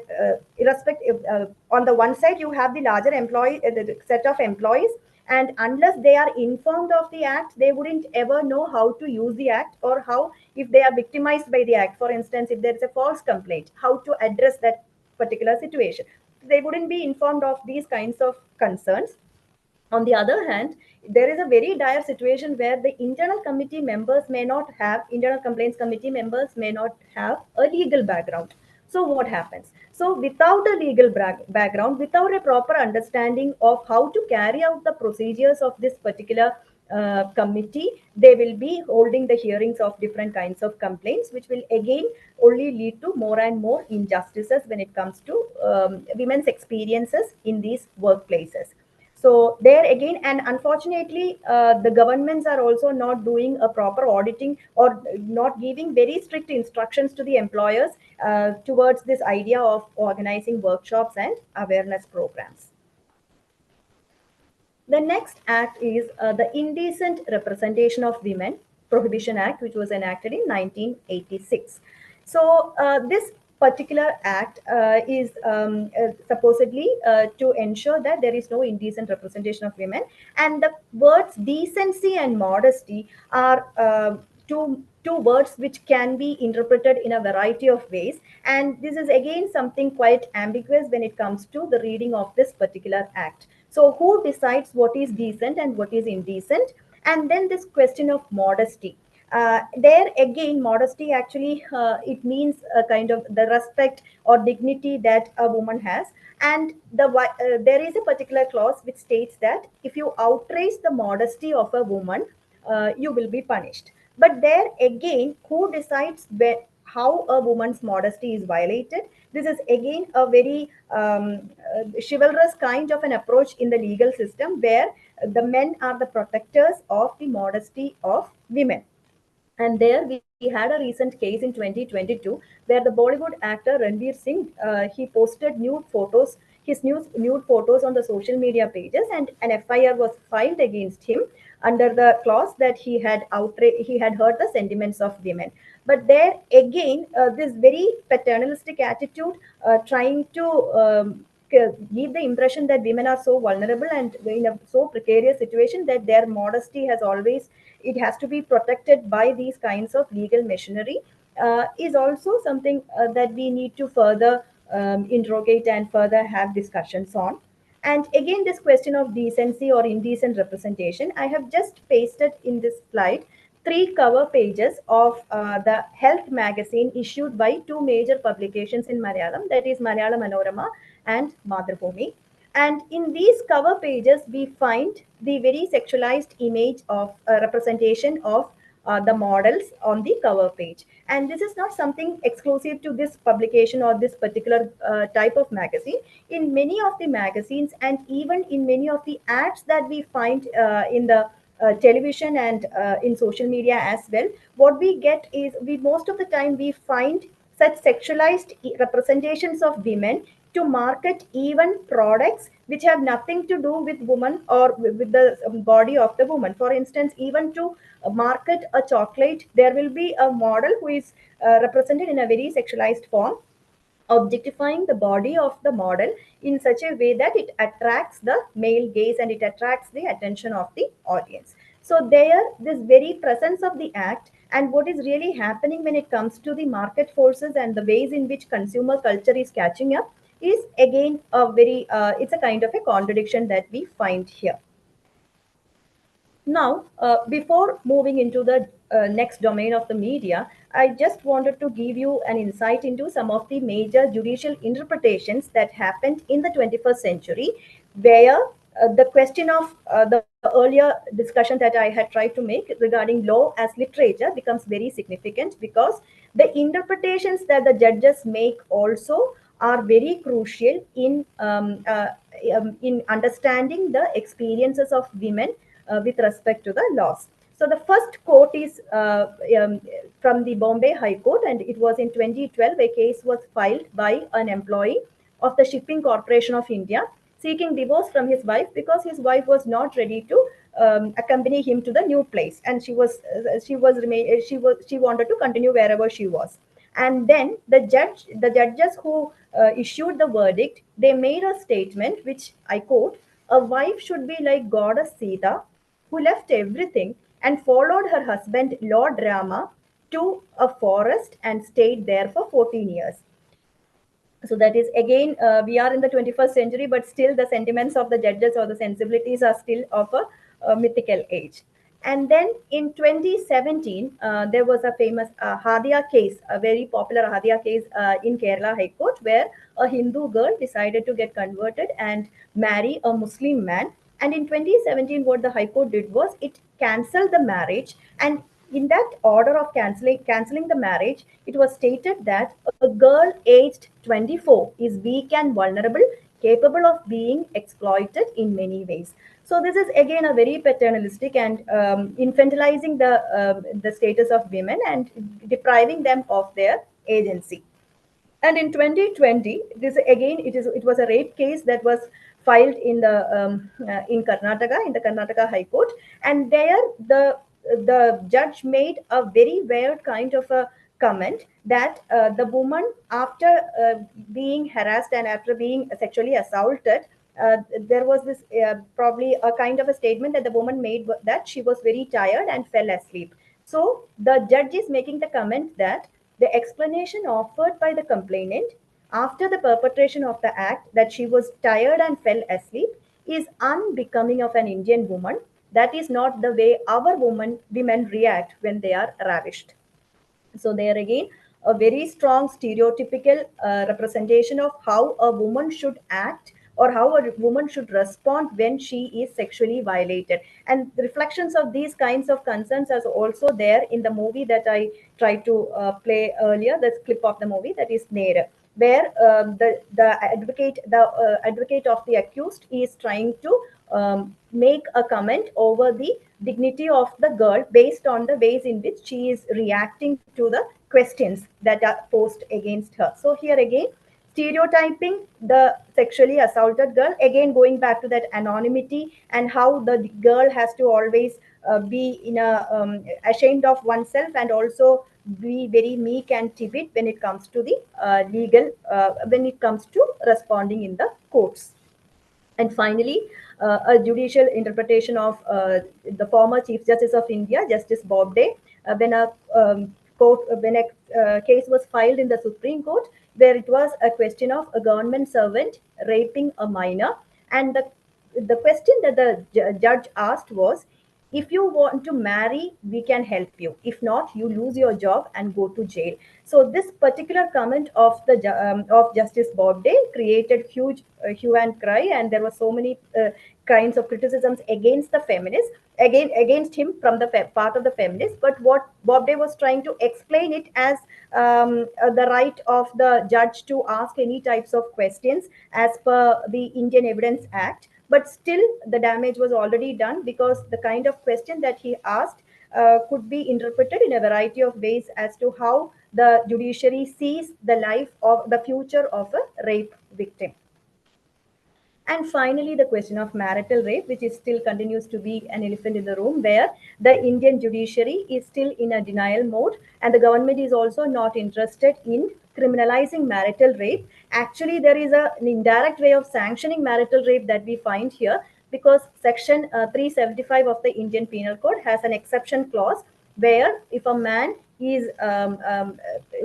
irrespective, on the one side you have the larger employee, the set of employees, and unless they are informed of the act, they wouldn't ever know how to use the act, or how, if they are victimized by the act, for instance, if there is a false complaint, how to address that particular situation. They wouldn't be informed of these kinds of concerns. On the other hand, there is a very dire situation where the internal committee members may not have, internal complaints committee members may not have a legal background. So what happens? So without a legal background, without a proper understanding of how to carry out the procedures of this particular committee, they will be holding the hearings of different kinds of complaints, which will again only lead to more and more injustices when it comes to women's experiences in these workplaces. So there again, and unfortunately, the governments are also not doing a proper auditing, or not giving very strict instructions to the employers towards this idea of organizing workshops and awareness programs. The next act is the Indecent Representation of Women Prohibition Act, which was enacted in 1986. So this particular act is supposedly to ensure that there is no indecent representation of women. And the words decency and modesty are two words which can be interpreted in a variety of ways. And this is again something quite ambiguous when it comes to the reading of this particular act. So who decides what is decent and what is indecent? And then this question of modesty. There again, modesty actually, it means a kind of the respect or dignity that a woman has. And there is a particular clause which states that if you outrage the modesty of a woman, you will be punished. But there again, who decides how a woman's modesty is violated? This is again a very chivalrous kind of an approach in the legal system, where the men are the protectors of the modesty of women. And there we had a recent case in 2022 where the Bollywood actor Ranveer Singh, he posted nude photos, his nude photos on the social media pages, and an FIR was filed against him under the clause that he had hurt the sentiments of women. But there again, this very paternalistic attitude, trying to give the impression that women are so vulnerable and in a so precarious situation that their modesty has always, it has to be protected by these kinds of legal machinery, is also something that we need to further interrogate and further have discussions on. And again, this question of decency or indecent representation, I have just pasted in this slide 3 cover pages of the health magazine issued by 2 major publications in Malayalam, that is Malayalam Manorama and Madhubhumi. And in these cover pages, we find the very sexualized image of representation of the models on the cover page. And this is not something exclusive to this publication or this particular type of magazine. In many of the magazines and even in many of the ads that we find in the television and in social media as well, what we get is, most of the time we find such sexualized representations of women to market even products which have nothing to do with woman or with the body of the woman. For instance, even to market a chocolate, there will be a model who is represented in a very sexualized form, objectifying the body of the model in such a way that it attracts the male gaze and it attracts the attention of the audience. So there, this very presence of the act and what is really happening when it comes to the market forces and the ways in which consumer culture is catching up is again a very, it's a kind of a contradiction that we find here. Now, before moving into the next domain of the media, I just wanted to give you an insight into some of the major judicial interpretations that happened in the 21st century, where the question of the earlier discussion that I had tried to make regarding law as literature becomes very significant, because the interpretations that the judges make also are very crucial in understanding the experiences of women with respect to the laws. So the first quote is from the Bombay High Court, and it was in 2012. A case was filed by an employee of the Shipping Corporation of India seeking divorce from his wife because his wife was not ready to accompany him to the new place, and she wanted to continue wherever she was. And then the judges who issued the verdict, they made a statement which I quote: "A wife should be like goddess Sita, who left everything and followed her husband Lord Rama to a forest and stayed there for 14 years." So that is again, we are in the 21st century, but still the sentiments of the judges or the sensibilities are still of a mythical age. And then in 2017, there was a famous Hadia case, a very popular Hadia case in Kerala High Court, where a Hindu girl decided to get converted and marry a Muslim man. And in 2017, what the High Court did was it cancelled the marriage. And in that order of cancelling the marriage, it was stated that a girl aged 24 is weak and vulnerable, capable of being exploited in many ways. So this is again a very paternalistic and infantilizing the status of women and depriving them of their agency. And in 2020, this again, it was a rape case that was filed in Karnataka, in the Karnataka High Court. And there the judge made a very weird kind of a comment that the woman, after being harassed and after being sexually assaulted, there was this probably a kind of a statement that the woman made, that she was very tired and fell asleep. So the judge is making the comment that the explanation offered by the complainant after the perpetration of the act, that she was tired and fell asleep, is unbecoming of an Indian woman. That is not the way our women react when they are ravished. So there again, a very strong stereotypical representation of how a woman should act or how a woman should respond when she is sexually violated. And the reflections of these kinds of concerns are also there in the movie that I tried to play earlier, the clip of the movie, that is Nere, where the advocate of the accused is trying to make a comment over the dignity of the girl based on the ways in which she is reacting to the questions that are posed against her. So here again, stereotyping the sexually assaulted girl, again going back to that anonymity and how the girl has to always be in a ashamed of oneself, and also be very meek and timid when it comes to the legal when it comes to responding in the courts. And finally, a judicial interpretation of the former Chief Justice of India, Justice Bobde, when a case was filed in the Supreme Court, where it was a question of a government servant raping a minor, and the question that the judge asked was, if you want to marry, we can help you. If not, you lose your job and go to jail. So this particular comment of the of Justice Bobde created huge hue and cry, and there were so many kinds of criticisms against the feminists, against him from the part of the feminists. But what Bobde was trying to explain it as the right of the judge to ask any types of questions as per the Indian Evidence Act. But still, the damage was already done, because the kind of question that he asked could be interpreted in a variety of ways as to how the judiciary sees the life of the future of a rape victim. And finally, the question of marital rape, which is still continues to be an elephant in the room, where the Indian judiciary is still in a denial mode, and the government is also not interested in criminalizing marital rape. Actually, there is an indirect way of sanctioning marital rape that we find here, because Section 375 of the Indian Penal Code has an exception clause, where if a man is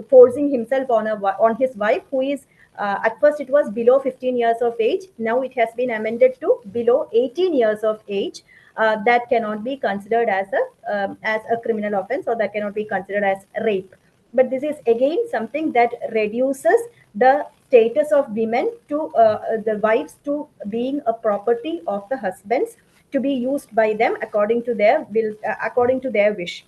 forcing himself on his wife, who is at first it was below 15 years of age, now it has been amended to below 18 years of age, that cannot be considered as a criminal offense, or that cannot be considered as rape. But this is again something that reduces the status of women to the wives to being a property of the husbands, to be used by them according to their will, according to their wish.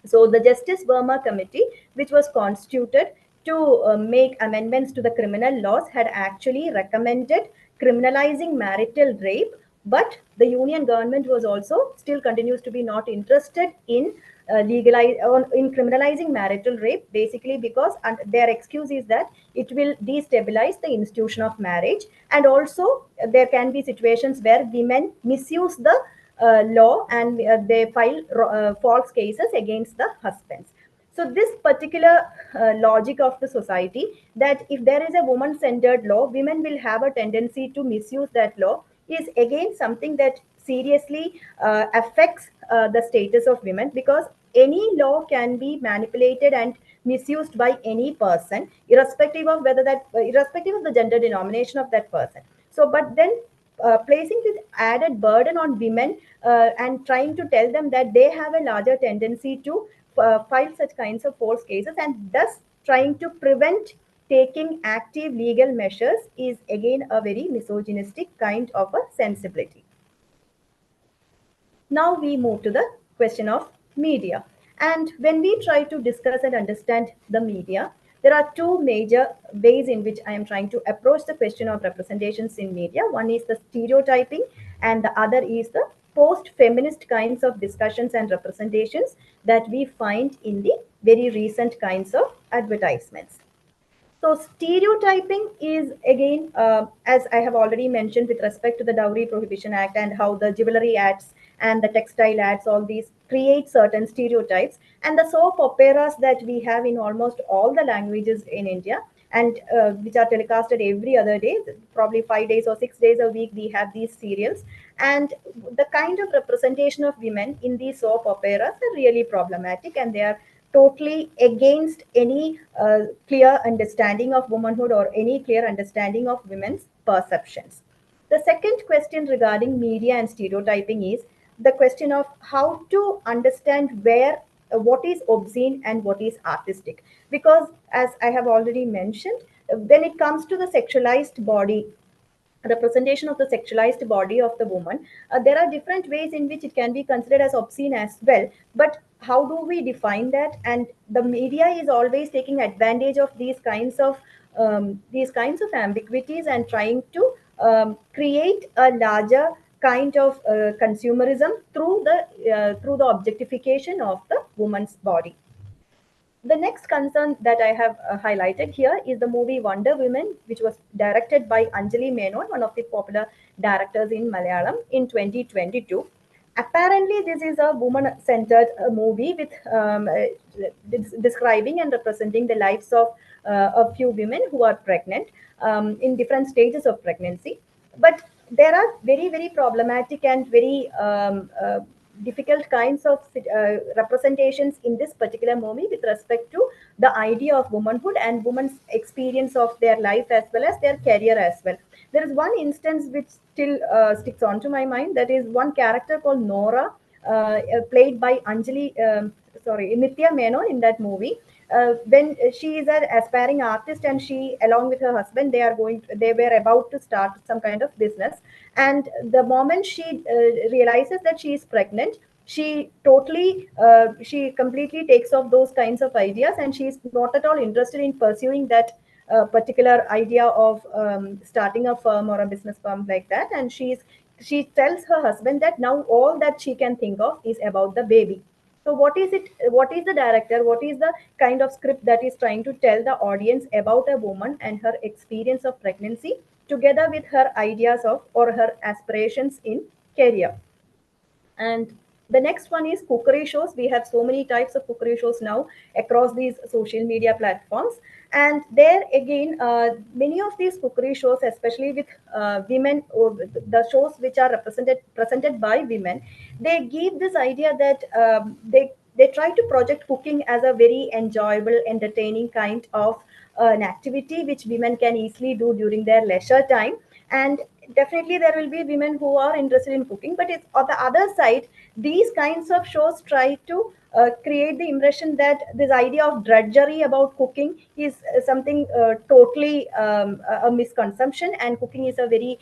So the Justice Verma Committee, which was constituted to make amendments to the criminal laws, had actually recommended criminalizing marital rape, but the union government was also still continues to be not interested in in criminalizing marital rape, basically because their excuse is that it will destabilize the institution of marriage, and also there can be situations where women misuse the law, and they file false cases against the husbands. So this particular logic of the society, that if there is a woman-centered law, women will have a tendency to misuse that law, is again something that seriously affects the status of women, because any law can be manipulated and misused by any person, irrespective of irrespective of the gender denomination of that person. So, but then placing this added burden on women and trying to tell them that they have a larger tendency to file such kinds of false cases, and thus trying to prevent taking active legal measures, is again a very misogynistic kind of a sensibility. Now we move to the question of media. And when we try to discuss and understand the media, there are two major ways in which I am trying to approach the question of representations in media. One is the stereotyping, and the other is the post-feminist kinds of discussions and representations that we find in the very recent kinds of advertisements. So stereotyping is again, as I have already mentioned, with respect to the Dowry Prohibition Act and how the jewelry ads and the textile ads, all these create certain stereotypes. And the soap operas that we have in almost all the languages in India, and which are telecasted every other day, probably 5 days or 6 days a week, we have these serials. And the kind of representation of women in these soap operas are really problematic, and they are totally against any clear understanding of womanhood or any clear understanding of women's perceptions. The second question regarding media and stereotyping is the question of how to understand where what is obscene and what is artistic. Because as I have already mentioned, when it comes to the sexualized body, representation of the sexualized body of the woman, there are different ways in which it can be considered as obscene as well. But how do we define that? And the media is always taking advantage of these kinds of ambiguities and trying to create a larger kind of consumerism through the objectification of the woman's body. The next concern that I have highlighted here is the movie Wonder Woman, which was directed by Anjali Menon, one of the popular directors in Malayalam, in 2022. Apparently, this is a woman-centered movie with describing and representing the lives of a few women who are pregnant in different stages of pregnancy. But there are very, very problematic and very difficult kinds of representations in this particular movie with respect to the idea of womanhood and women's experience of their life as well as their career as well. There is one instance which still sticks on to my mind. That is one character called Nora, played by Nitya Menon in that movie. When she is an aspiring artist, and she, along with her husband, they were about to start some kind of business. And the moment she realizes that she is pregnant, she completely takes off those kinds of ideas, and she is not at all interested in pursuing that particular idea of starting a firm or a business firm like that. And she tells her husband that now all that she can think of is about the baby. So what is it? What is the director? What is the kind of script that is trying to tell the audience about a woman and her experience of pregnancy, together with her ideas of or her aspirations in career? And the next one is cookery shows. We have so many types of cookery shows now across these social media platforms. And there again, many of these cookery shows, especially with women, or the shows which are presented by women, they give this idea that they try to project cooking as a very enjoyable, entertaining kind of an activity which women can easily do during their leisure time. And definitely there will be women who are interested in cooking, but it's on the other side, these kinds of shows try to create the impression that this idea of drudgery about cooking is something totally a misconception, and cooking is a very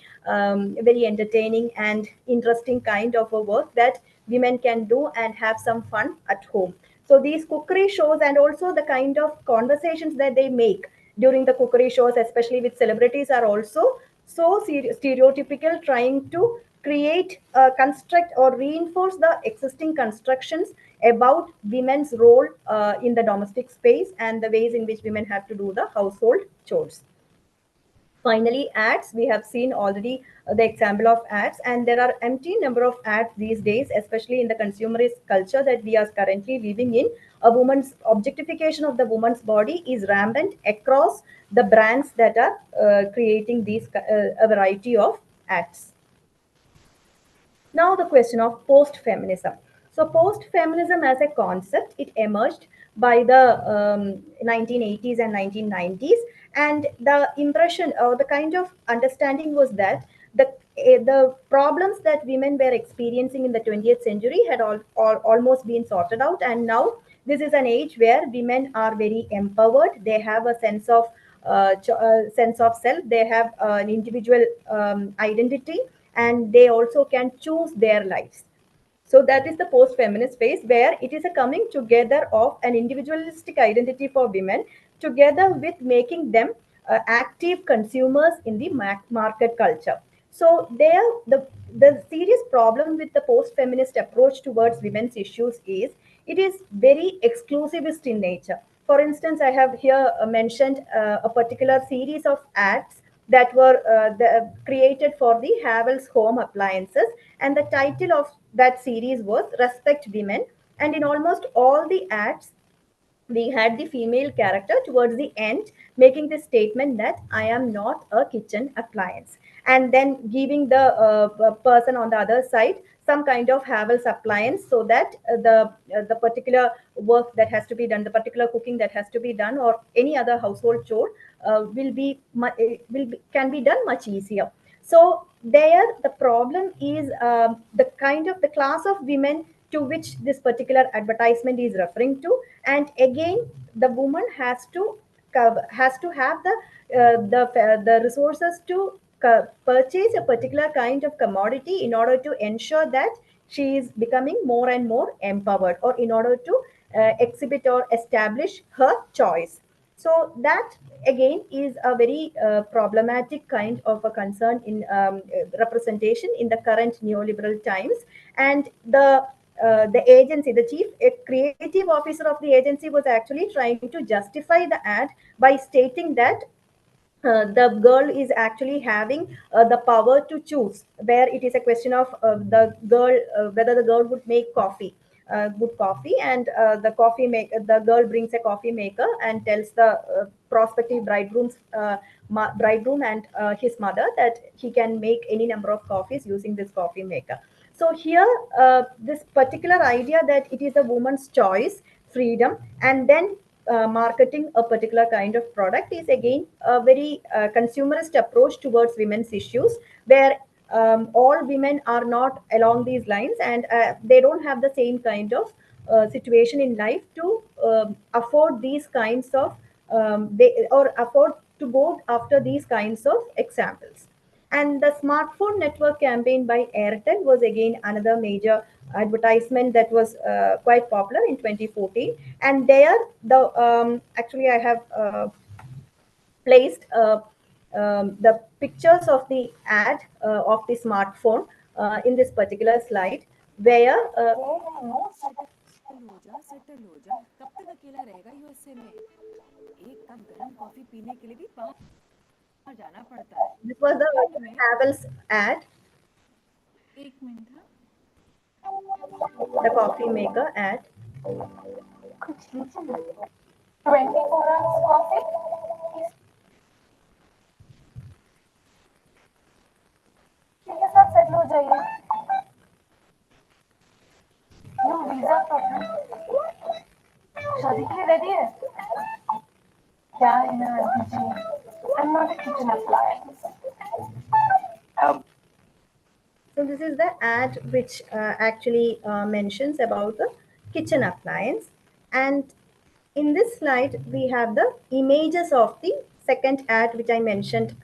entertaining and interesting kind of a work that women can do and have some fun at home. So these cookery shows, and also the kind of conversations that they make during the cookery shows, especially with celebrities, are also so stereotypical, trying to create, construct, or reinforce the existing constructions about women's role in the domestic space and the ways in which women have to do the household chores. Finally, ads. We have seen already the example of ads, and there are empty number of ads these days, especially in the consumerist culture that we are currently living in. A woman's objectification of the woman's body is rampant across the brands that are creating these a variety of ads. Now the question of post-feminism. So post-feminism as a concept, it emerged by the 1980s and 1990s, and the impression or the kind of understanding was that the problems that women were experiencing in the 20th century had almost been sorted out, and now this is an age where women are very empowered. They have a sense of self. They have an individual identity, and they also can choose their lives. So that is the post-feminist phase, where it is a coming together of an individualistic identity for women, together with making them active consumers in the market culture. So there, the serious problem with the post-feminist approach towards women's issues is it is very exclusivist in nature. For instance, I have here mentioned a particular series of ads that were created for the Havells home appliances, and the title of that series was Respect Women. And in almost all the ads, we had the female character towards the end making the statement that I am not a kitchen appliance, and then giving the person on the other side some kind of Havells appliance, so that the particular work that has to be done, the particular cooking that has to be done, or any other household chore can be done much easier. So there, the problem is the kind of the class of women to which this particular advertisement is referring to, and again, the woman has to have the resources to purchase a particular kind of commodity in order to ensure that she is becoming more and more empowered, or in order to exhibit or establish her choice. So that again is a very problematic kind of a concern in representation in the current neoliberal times. And the agency, the chief creative officer of the agency, was actually trying to justify the ad by stating that the girl is actually having the power to choose, where it is a question of the girl, whether the girl would make good coffee, and the girl brings a coffee maker and tells the prospective bridegroom and his mother that he can make any number of coffees using this coffee maker. So here, this particular idea that it is a woman's choice, freedom, and then marketing a particular kind of product is again a very consumerist approach towards women's issues, where all women are not along these lines, and they don't have the same kind of situation in life to afford these kinds of or afford to go after these kinds of examples. And the smartphone network campaign by Airtel was again another major advertisement that was quite popular in 2014. And there, actually I have placed the pictures of the ad of the smartphone in this particular slide, where settle हो जा कब तक अकेला रहेगा USA में एक cup गर्म coffee पीने के लिए भी बाहर जाना पड़ता है this was the Havells ad, एक minute the coffee maker ad. 24 hours coffee. के साथ सेटल हो जाइए नो वीजा शादी के लिए रेडी है क्या है ना I am not a kitchen appliance अब So this is the ad which actually mentions about the kitchen appliance. And in this slide, we have the images of the second ad which I mentioned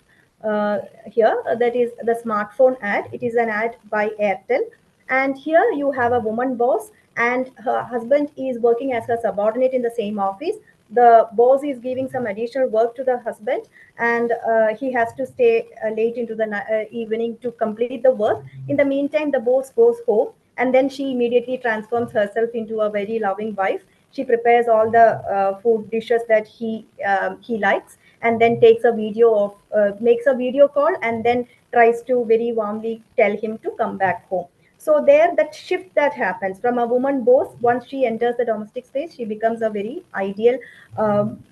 here. That is the smartphone ad. It is an ad by Airtel. And here you have a woman boss, and her husband is working as her subordinate in the same office. The boss is giving some additional work to the husband, and he has to stay late into the evening to complete the work. In the meantime, the boss goes home, and then she immediately transforms herself into a very loving wife. She prepares all the food dishes that he likes, and then takes a video of makes a video call, and then tries to very warmly tell him to come back home. So there, that shift that happens from a woman boss, once she enters the domestic space, she becomes a very ideal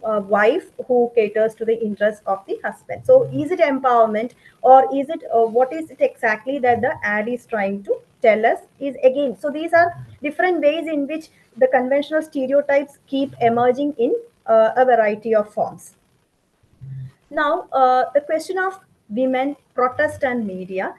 wife who caters to the interests of the husband. So is it empowerment, or is it what is it exactly that the ad is trying to tell us? Is again, so these are different ways in which the conventional stereotypes keep emerging in a variety of forms. Now, the question of women, protest, and media.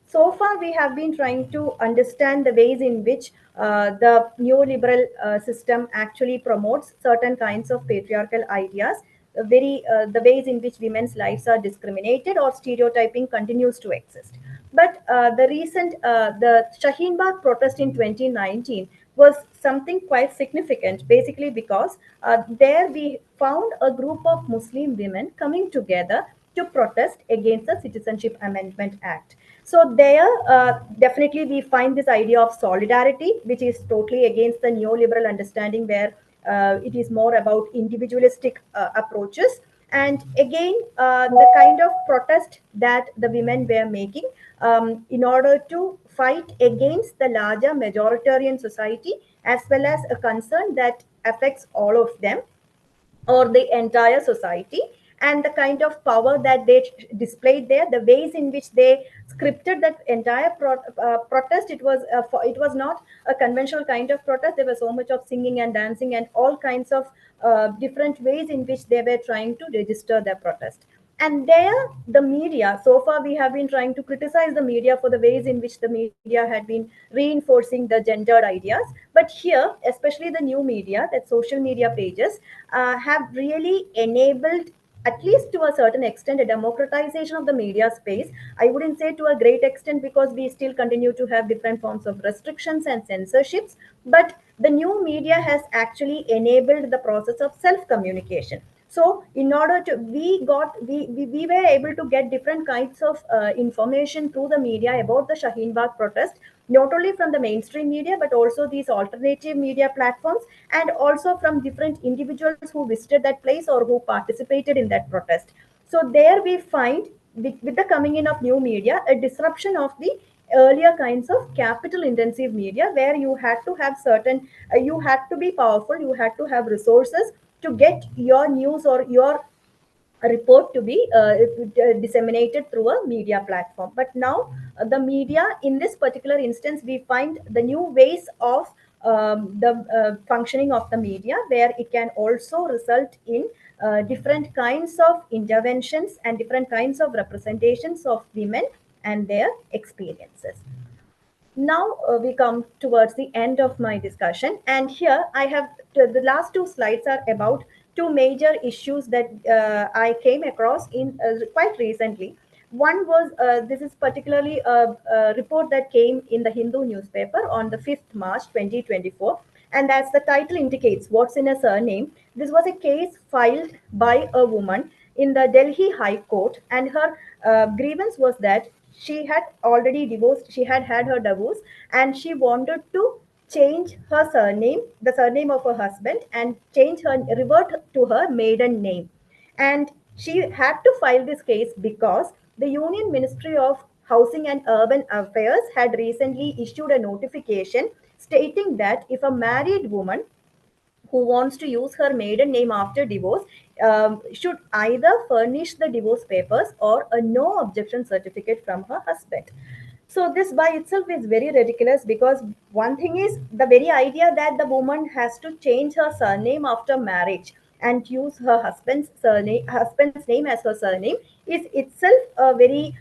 So far we have been trying to understand the ways in which the neoliberal system actually promotes certain kinds of patriarchal ideas, the ways in which women's lives are discriminated or stereotyping continues to exist. But the Shaheen Bagh protest in 2019 was something quite significant, basically because there we found a group of Muslim women coming together to protest against the Citizenship Amendment Act. So there, definitely we find this idea of solidarity, which is totally against the neoliberal understanding where it is more about individualistic approaches. And again, the kind of protest that the women were making in order to fight against the larger majoritarian society, as well as a concern that affects all of them or the entire society, and the kind of power that they displayed there, the ways in which they scripted that entire protest. It was not a conventional kind of protest. There was so much of singing and dancing and all kinds of different ways in which they were trying to register their protest. And there, the media, so far we have been trying to criticize the media for the ways in which the media had been reinforcing the gendered ideas. But here, especially the new media, that social media pages, have really enabled, at least to a certain extent, a democratization of the media space. I wouldn't say to a great extent, because we still continue to have different forms of restrictions and censorships. But the new media has actually enabled the process of self communication. So in order to we were able to get different kinds of information through the media about the Shaheen Bagh protest, not only from the mainstream media but also these alternative media platforms, and also from different individuals who visited that place or who participated in that protest. So there we find, with the coming in of new media, a disruption of the earlier kinds of capital intensive media, where you had to have certain you had to be powerful, you had to have resources to get your news or your report to be disseminated through a media platform. But now the media, in this particular instance, we find the new ways of the functioning of the media, where it can also result in different kinds of interventions and different kinds of representations of women and their experiences. Now we come towards the end of my discussion, and here I have the last two slides are about two major issues that I came across in quite recently. One was this is particularly a report that came in the Hindu newspaper on the 5th March 2024, and as the title indicates, what's in a surname. This was a case filed by a woman in the Delhi High Court, and her grievance was that she had already divorced, she had had her divorce, and she wanted to change her surname, the surname of her husband, and revert to her maiden name. And she had to file this case because the Union Ministry of Housing and Urban Affairs had recently issued a notification stating that if a married woman who wants to use her maiden name after divorce should either furnish the divorce papers or a no objection certificate from her husband. So this by itself is very ridiculous, because one thing is the very idea that the woman has to change her surname after marriage, and use her husband's name as her surname is itself a very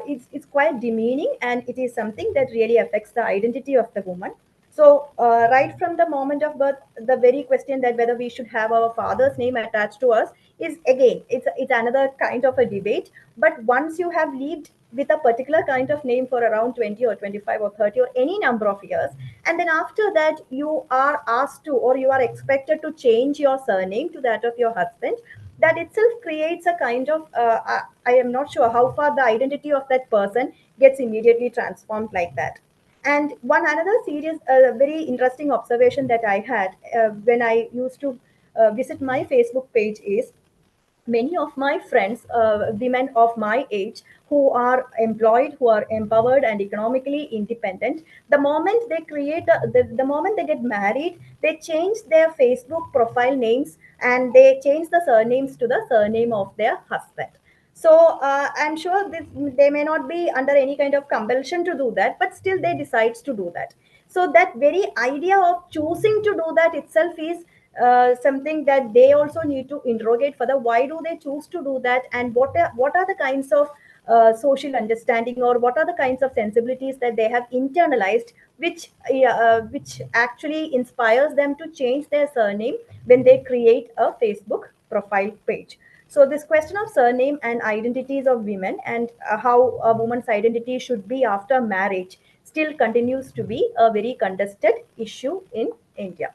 it's quite demeaning, and it is something that really affects the identity of the woman. So, right from the moment of birth, the very question that whether we should have our father's name attached to us is again, it's another kind of a debate. But once you have lived with a particular kind of name for around 20 or 25 or 30 or any number of years, and then after that you are asked to, or you are expected to change your surname to that of your husband, that itself creates a kind of I am not sure how far the identity of that person gets immediately transformed like that. And one another serious, very interesting observation that I had when I used to visit my Facebook page is many of my friends, women of my age, who are employed, who are empowered and economically independent, the moment they the moment they get married, they change their Facebook profile names and they change the surnames to the surname of their husband. So I'm sure they may not be under any kind of compulsion to do that, but still they decides to do that. So that very idea of choosing to do that itself is something that they also need to interrogate further. Why do they choose to do that, and what are the kinds of social understanding, or what are the kinds of sensibilities that they have internalized, which actually inspires them to change their surname when they create a Facebook profile page. So this question of surname and identities of women, and how a woman's identity should be after marriage, still continues to be a very contested issue in India.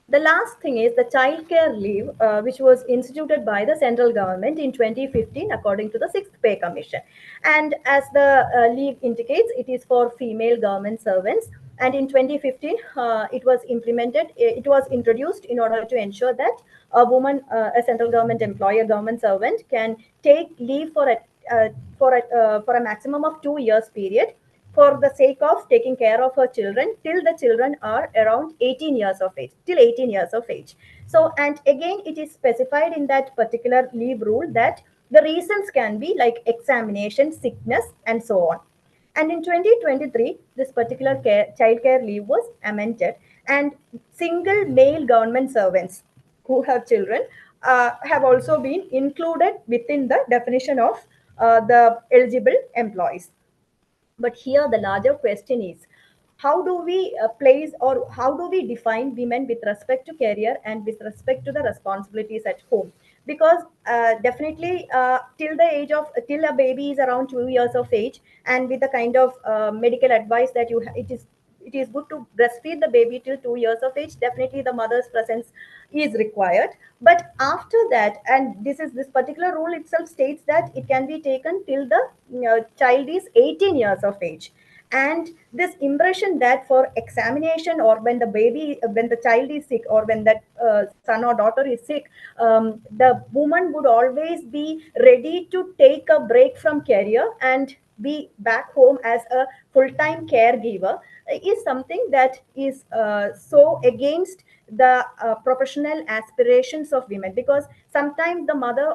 The last thing is the child care leave, which was instituted by the central government in 2015 according to the Sixth Pay Commission. And as the leave indicates, it is for female government servants. And in 2015, it was implemented, it was introduced in order to ensure that a woman, a central government employee, a government servant, can take leave for a maximum of 2 years period, for the sake of taking care of her children till the children are around 18 years of age, till 18 years of age. So, and again, it is specified in that particular leave rule that the reasons can be like examination, sickness, and so on. And in 2023, this particular child care leave was amended, and single male government servants who have children have also been included within the definition of the eligible employees. But here, the larger question is, how do we place, or how do we define women with respect to career and with respect to the responsibilities at home? Because definitely, till the age of, till a baby is around 2 years of age, and with the kind of medical advice that it is good to breastfeed the baby till 2 years of age. Definitely, the mother's presence is required. But after that, and this particular rule itself states that it can be taken till the child is 18 years of age. And this impression that for examination, or when the child is sick, or when that son or daughter is sick, the woman would always be ready to take a break from career and be back home as a full-time caregiver, is something that is so against the professional aspirations of women, because sometimes the mother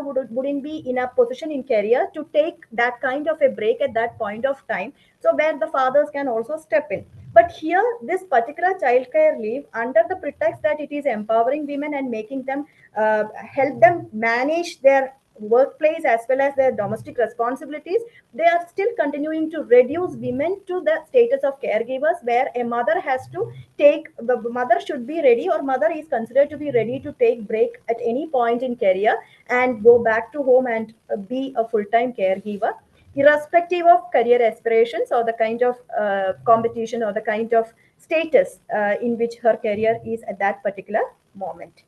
wouldn't be in a position in career to take that kind of a break at that point of time, so where the fathers can also step in. But here, this particular child care leave, under the pretext that it is empowering women and making them help them manage their workplace as well as their domestic responsibilities, they are still continuing to reduce women to the status of caregivers, where a mother has to take, the mother should be ready, or mother is considered to be ready to take break at any point in career and go back to home and be a full-time caregiver, irrespective of career aspirations or the kind of competition or the kind of status in which her career is at that particular moment.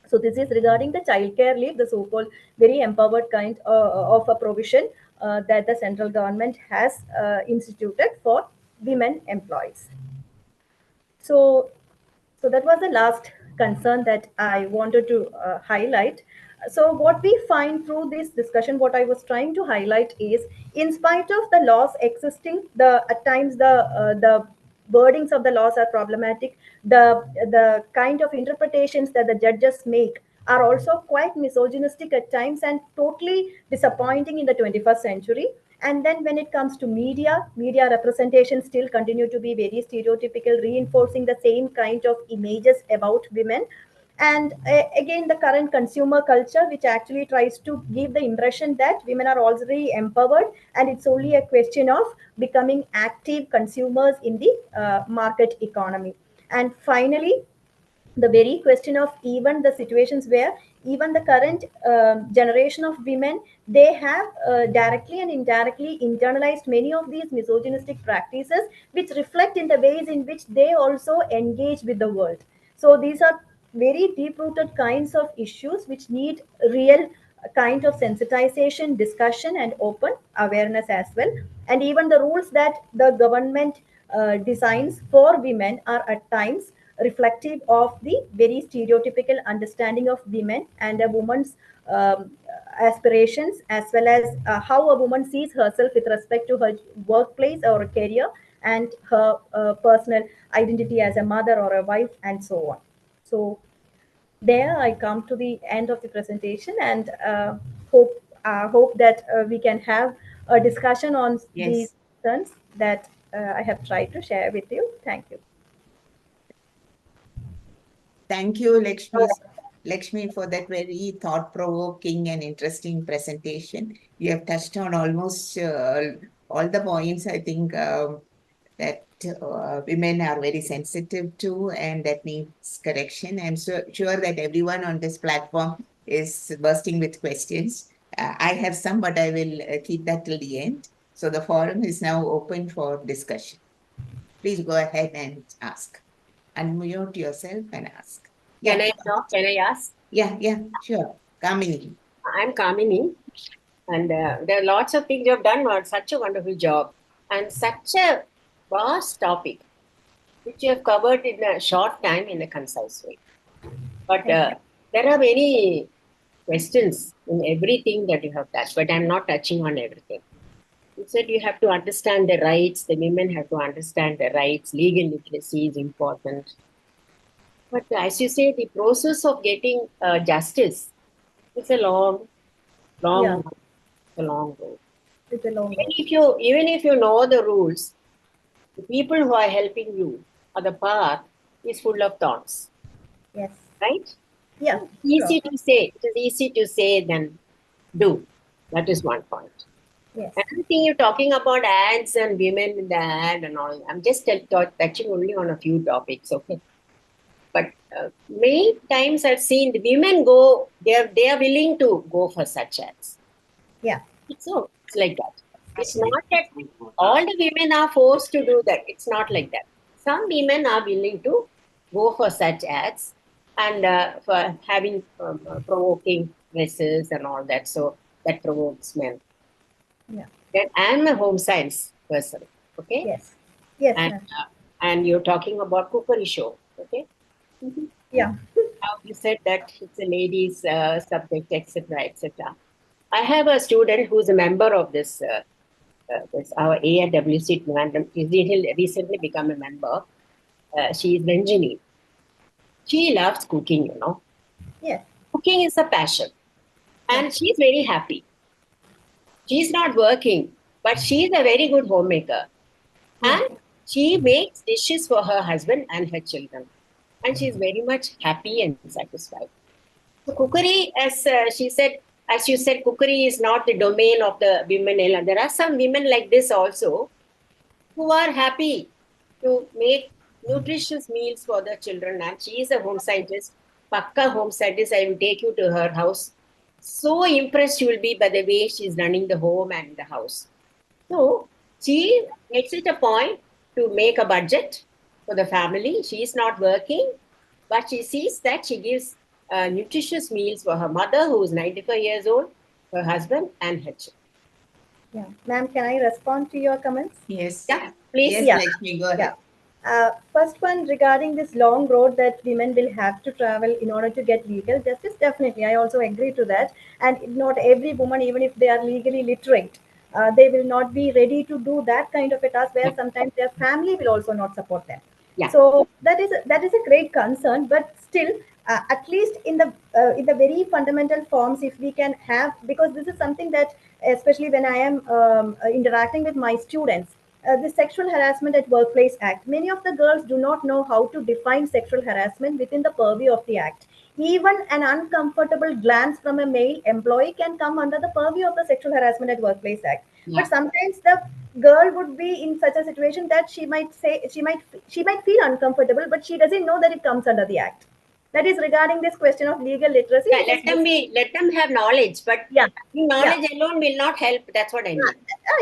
So this is regarding the child care leave, the so-called very empowered kind of a provision that the central government has instituted for women employees. So, so that was the last concern that I wanted to highlight. So what we find through this discussion, what I was trying to highlight is, in spite of the laws existing, at times the wordings of the laws are problematic. The kind of interpretations that the judges make are also quite misogynistic at times and totally disappointing in the 21st century. And then when it comes to media representation still continue to be very stereotypical, reinforcing the same kind of images about women. And again, the current consumer culture, which actually tries to give the impression that women are already empowered and it's only a question of becoming active consumers in the market economy. And finally, the very question of even the situations where even the current generation of women, they have directly and indirectly internalized many of these misogynistic practices, which reflect in the ways in which they also engage with the world. So these are very deep rooted kinds of issues which need real kind of sensitization, discussion, and open awareness as well. And even the rules that the government designs for women are at times reflective of the very stereotypical understanding of women and a woman's aspirations, as well as how a woman sees herself with respect to her workplace or a career, and her personal identity as a mother or a wife, and so on. So there I come to the end of the presentation, and hope that we can have a discussion on these Yes. concerns that I have tried to share with you. Thank you. Thank you, Lakshmi, for that very thought-provoking and interesting presentation. You have touched on almost all the points, I think, that women are very sensitive to and that needs correction. I'm so sure that everyone on this platform is bursting with questions. I have some, but I will keep that till the end. So the forum is now open for discussion. Please go ahead and ask. Unmute yourself and ask. Can I talk? Can I ask? Yeah, sure. Kamini. I'm Kamini, and there are lots of things you have done. Such a wonderful job, and such a vast topic, which you have covered in a short time in a concise way. But there are many questions in everything that you have touched, but I'm not touching on everything. You said you have to understand the rights, the women have to understand the rights, legal literacy is important. But as you say, the process of getting justice is a long Yeah. road. It's a long road. Even if you know the rules, the people who are helping you or the path is full of thorns. Yes. Right? Yeah. Easy Sure. to say. It is easy to say than do. That is one point. Yes. Another thing, you're talking about ads and women in the ad and all. I'm just touching only on a few topics, okay? But many times I've seen the women go, they are willing to go for such ads. Yeah. It's like that. It's not that all the women are forced to do that. It's not like that. Some women are willing to go for such ads and for having provoking dresses and all that. So that provokes men. Yeah. Then I'm a home science person. Okay. Yes. Yes. And, ma'am. and you're talking about cookery show. Okay. Yeah. Now you said that it's a ladies' subject, etc., etc. I have a student who's a member of this our AIWC-TVPM. She's recently become a member. She is an engineer. She loves cooking, you know. Yes. Cooking is a passion. And she's very happy. She's not working, but she's a very good homemaker. And she makes dishes for her husband and her children. And she's very much happy and satisfied. So cookery, as you said, cookery is not the domain of the women. There are some women like this also who are happy to make nutritious meals for their children. And she is a home scientist, Pakka home scientist. I will take you to her house. So impressed you will be by the way she's running the home and the house. So she makes it a point to make a budget for the family. She is not working, but she sees that she gives nutritious meals for her mother, who is 95 years old, her husband, and her children. Yeah. Ma'am, can I respond to your comments? Yes. Yeah, please. Yes, Yeah. Lakshmi, go ahead. First one, regarding this long road that women will have to travel in order to get legal justice, definitely, I also agree to that. And not every woman, even if they are legally literate, they will not be ready to do that kind of a task, where sometimes their family will also not support them. Yeah. So that is a great concern, but still, at least in the very fundamental forms, if we can have, because this is something that, especially when I am interacting with my students, the Sexual Harassment at Workplace Act. Many of the girls do not know how to define sexual harassment within the purview of the act. Even an uncomfortable glance from a male employee can come under the purview of the Sexual Harassment at Workplace Act. Yeah. But sometimes the girl would be in such a situation that she might feel uncomfortable, but she doesn't know that it comes under the act. That is regarding this question of legal literacy. Yeah, let them have knowledge, but Yeah. knowledge alone will not help. That's what I mean.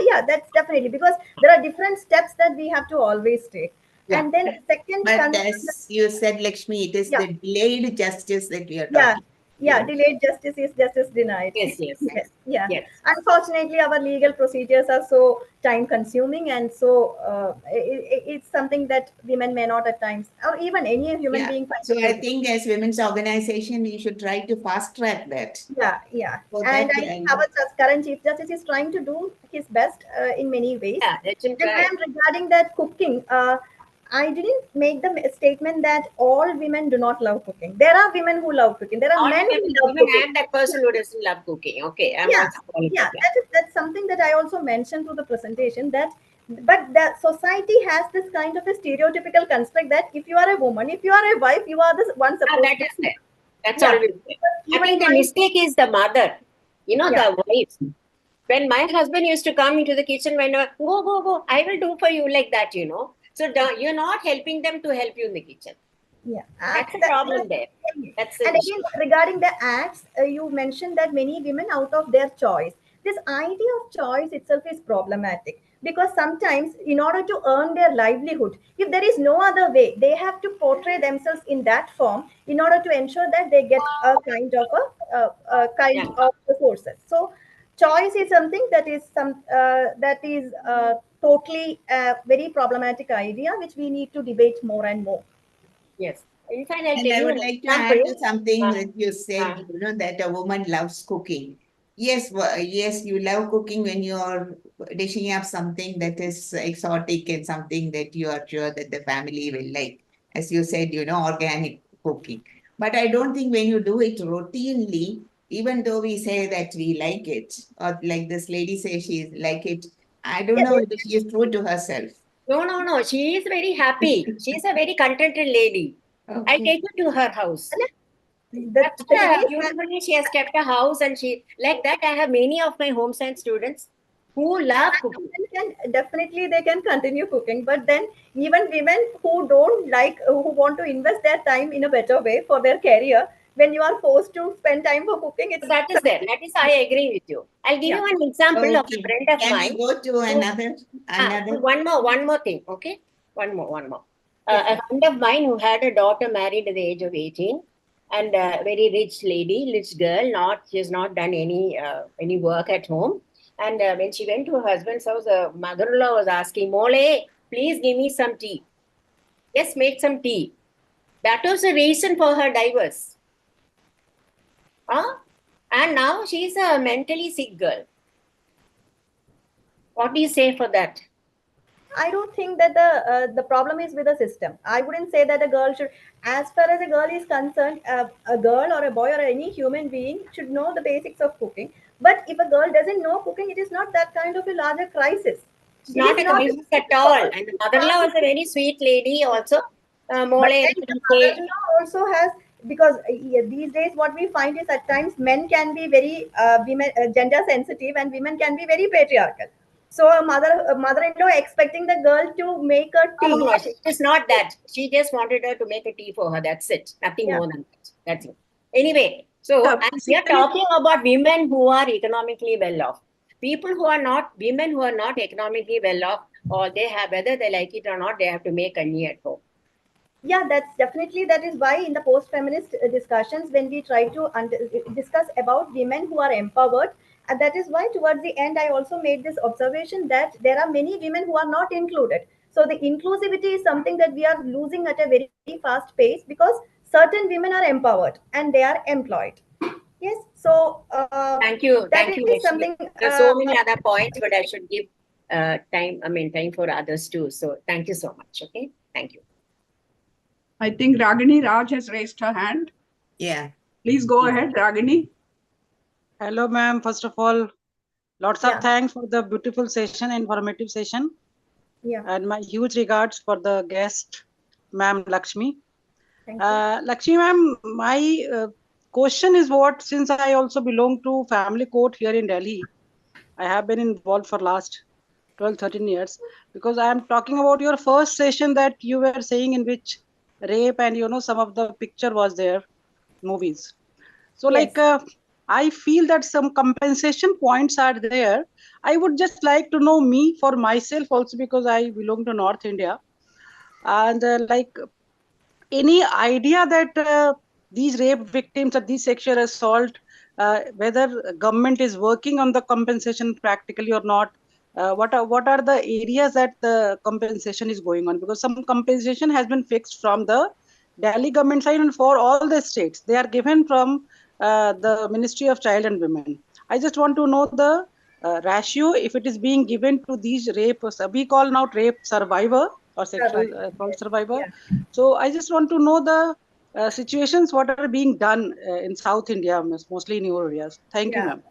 Yeah, that's definitely, because there are different steps that we have to always take. Yeah. And then second But concern, as you said, Lakshmi, it is Yeah. the delayed justice that we are yeah, talking. delayed justice is justice denied. Yes, yes. Yeah. Yes. Unfortunately, our legal procedures are so time consuming, and so it's something that women may not at times, or even any human Yeah. being. So I think as women's organization, we should try to fast track that. Yeah. For And that, I think our current Chief Justice is trying to do his best in many ways. Yeah, let him And try. ma'am, regarding that cooking, I didn't make the statement that all women do not love cooking. There are women who love cooking. There are All men who women, love even cooking. I am that person who doesn't love cooking. Okay, I'm Yeah, also calling yeah, it. that's something that I also mentioned through the presentation, that but the society has this kind of a stereotypical construct that if you are a woman, if you are a wife, you are the one supposed That to. is there. That's Yeah. always there. I Even think the my- mistake is the mother. Yeah. The wife. When my husband used to come into the kitchen, when go, I will do for you like that. So you're not helping them to help you in the kitchen. Yeah, That's the problem there. That's the and issue. again, regarding the acts, you mentioned that many women out of their choice. This idea of choice itself is problematic, because sometimes, in order to earn their livelihood, if there is no other way, they have to portray themselves in that form in order to ensure that they get a kind of Yeah. of resources. So, choice is something that is totally a very problematic idea, which we need to debate more and more. Yes. In fact, I'll And tell I you would an like to add example. to something Uh, that you said, that a woman loves cooking. Yes, yes, you love cooking when you're dishing up something that is exotic and something that you are sure that the family will like. As you said, organic cooking. But I don't think when you do it routinely, even though we say that we like it, or like this lady says she like it, I don't know if she is true to herself. No. She is very happy. She's a very contented lady. Okay. I take her to her house. The Beautifully, she has kept a house, and she like that. I have many of my home science students who love cooking. definitely they can continue cooking, but then even women who don't like, who want to invest their time in a better way for their career, when you are forced to spend time for cooking, it's So that is there. That is, I agree with you. I'll give you an example of a friend of Can mine. we go to another? One more thing. Okay, one more. A friend of mine who had a daughter married at the age of 18, and a very rich lady, rich girl. She has not done any work at home. And when she went to her husband's house, the mother-in-law was asking, "Mole, please give me some tea. Just make some tea." That was the reason for her divorce. And now she's a mentally sick girl. What do you say for that? I don't think that the problem is with the system. I wouldn't say that a girl should, as far as a girl is concerned, a girl or a boy or any human being should know the basics of cooking. But if a girl doesn't know cooking, it is not that kind of a larger crisis. It's not a crisis at all. And the mother-in-law was a very sweet lady also. But then the mother-in-law also has, because these days what we find is at times men can be very gender sensitive, and women can be very patriarchal. So a mother-in-law expecting the girl to make a tea. No, it's not that. She just wanted her to make a tea for her. That's it. Nothing more than that. That's it. Anyway, so we are talking about women who are economically well off. Women who are not economically well off, or they have, whether they like it or not, they have to make a knee at home. Yeah, that is why in the post-feminist discussions, when we try to discuss about women who are empowered, and that is why towards the end I also made this observation that there are many women who are not included. So the inclusivity is something that we are losing at a very fast pace, because certain women are empowered and they are employed. Yes, so thank you. Something. There's so many other points, but I should give time for others too. So thank you so much. Okay, thank you. I think Ragini Raj has raised her hand. Yeah. Please go ahead, Ragini. Hello, ma'am. First of all, lots of thanks for the beautiful session, informative session. Yeah. And my huge regards for the guest, Ma'am Lakshmi. Thank you. Lakshmi ma'am, my question is what, since I also belong to family court here in Delhi, I have been involved for last 12, 13 years, because I am talking about your first session that you were saying in which rape and, some of the picture was there, movies. So Yes. I feel that some compensation points are there. I would just like to know me for myself also, because I belong to North India. And any idea that these rape victims or these sexual assault, whether government is working on the compensation practically or not, what are the areas that the compensation is going on? Because some compensation has been fixed from the Delhi government side, and for all the states they are given from the Ministry of Child and Women. I just want to know the ratio, if it is being given to these rape, we call now rape survivor or sexual Survival. assault Yes. survivor. Yeah. So I just want to know the situations what are being done in South India, mostly in your areas. Thank you, Yeah. ma'am.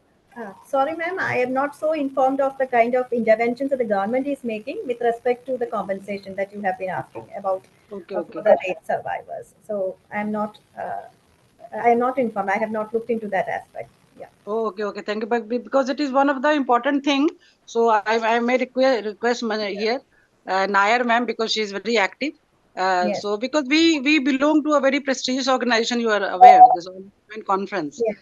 Sorry, ma'am, I am not so informed of the kind of interventions that the government is making with respect to the compensation that you have been asking about Okay, for okay. the rape survivors. So I am not informed. I have not looked into that aspect. Yeah. Oh, okay, okay. Thank you. But because it is one of the important thing, so I may request here, Nair ma'am, because she is very active. Yes. So because we belong to a very prestigious organization, you are aware, this online conference. Yes.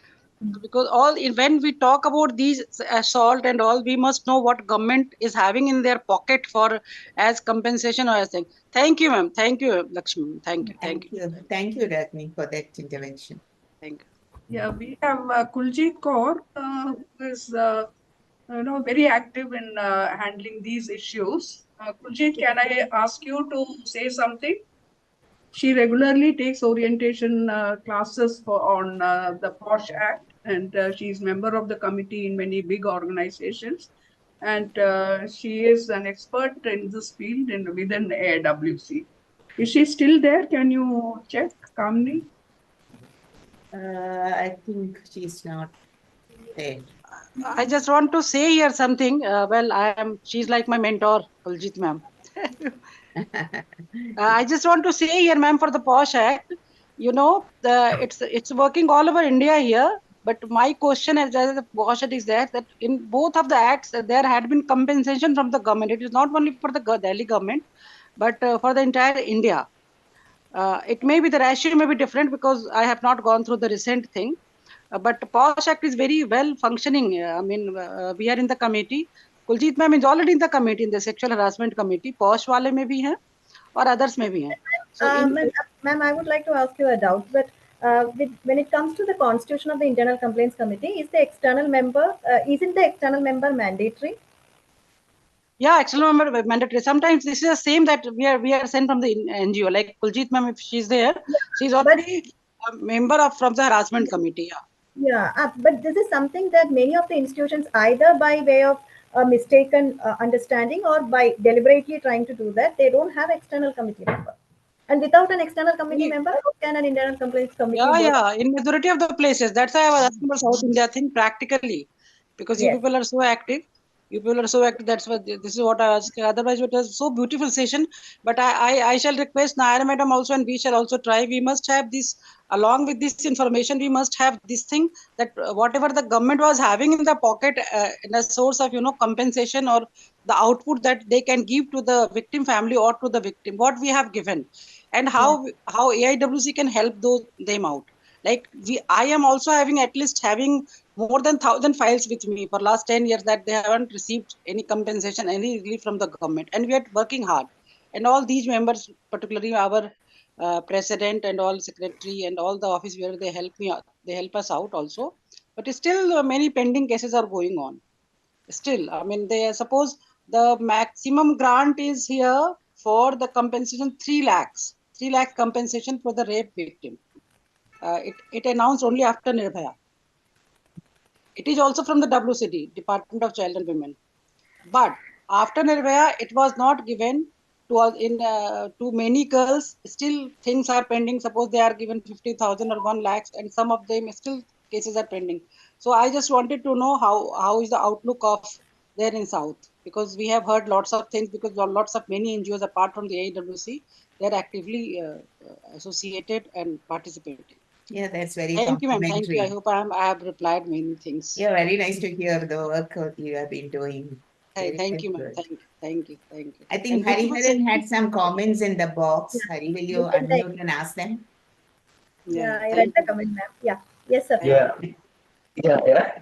Because when we talk about these assault and all, we must know what government is having in their pocket for as compensation or as thing. Thank you, ma'am. Thank you, Lakshmi. Thank you. Thank you. Thank you, Rajni, for that intervention. Thank you. Yeah, we have Kuljit Kaur, who is very active in handling these issues. Kuljit, can I ask you to say something? She regularly takes orientation classes on the POSH Act, and she is member of the committee in many big organizations. And she is an expert in this field within AIWC. Is she still there? Can you check, Kamini? I think she's not there. I just want to say here something. She's like my mentor, Kuljit ma'am. I just want to say here, ma'am, for the POSH Act, it's working all over India here. But my question as the POSH Act is that in both of the acts, there had been compensation from the government. It is not only for the Delhi government, but for the entire India. It may be the ratio may be different because I have not gone through the recent thing. But POSH Act is very well functioning. We are in the committee. Kuljit ma'am is already in the committee, in the sexual harassment committee. POSH wale may be hai, or others may be hai. So Ma'am, I would like to ask you a doubt, but when it comes to the constitution of the Internal Complaints Committee, isn't the external member mandatory? yeah, external member mandatory. Sometimes this is the same that we are sent from the NGO. Like Kuljit ma'am, if she's there, she's But already a member from the harassment committee. Yeah. yeah, but this is something that many of the institutions, either by way of a mistaken understanding or by deliberately trying to do that, they don't have external committee member. And without an external committee member, how can an internal complaints committee Yeah, work? yeah. In majority of the places, that's why I was asking about South India thing practically, because you Yes. people are so active. You people are so active. That's what this is what I was. Otherwise, it was so beautiful session. But I shall request Nair madam also, and we shall also try. We must have this along with this information. We must have this thing that whatever the government was having in the pocket in a source of compensation or the output that they can give to the victim family or to the victim, what we have given, and Yeah. how AIWC can help them out. Like I am also having at least having more than 1,000 files with me for last 10 years that they haven't received any compensation, any relief from the government, and we are working hard. And all these members, particularly our president and all secretary and all the office where they help me out, they help us out also. But still, many pending cases are going on. Still, I mean, they suppose the maximum grant is here for the compensation 3 lakhs, 3 lakh compensation for the rape victim. It announced only after Nirbhaya. It is also from the WCD, Department of Child and Women. But after Nirbhaya, it was not given to many girls. Still, things are pending. Suppose they are given 50,000 or 1 lakh, and some of them still cases are pending. So I just wanted to know how is the outlook of there in South. because we have heard lots of things, because lots of many NGOs apart from the AIWC, they're actively associated and participating. Yeah, that's very Thank you, ma'am. Thank you. I complimentary. hope I have replied many things. Yeah, very nice to hear the work that you have been doing. Very, Thank very you, ma'am. good. Thank you. I think And beautiful Hariharan had session. some comments in the box. Yeah. Hari, will you You can take. unmute and ask them? Yeah, I read Thank the you. comment, ma'am. Yeah. Yes, sir. Yeah, yeah.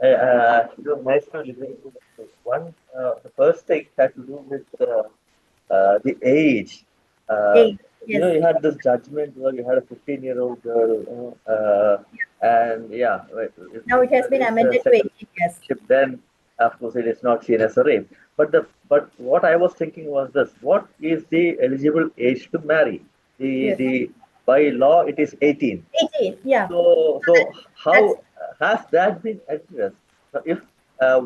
It was nice to listen to this. One, the first thing had to do with the age. Hey. You Yes. know, you had this judgment where you had a 15-year-old girl, and yeah, Now it has been it's a amended to second 18 years. relationship, then of course it is not seen as a rape. But what I was thinking was this: what is the eligible age to marry? Yes. The by law it is 18. 18. Yeah. So That's how has that been addressed? So if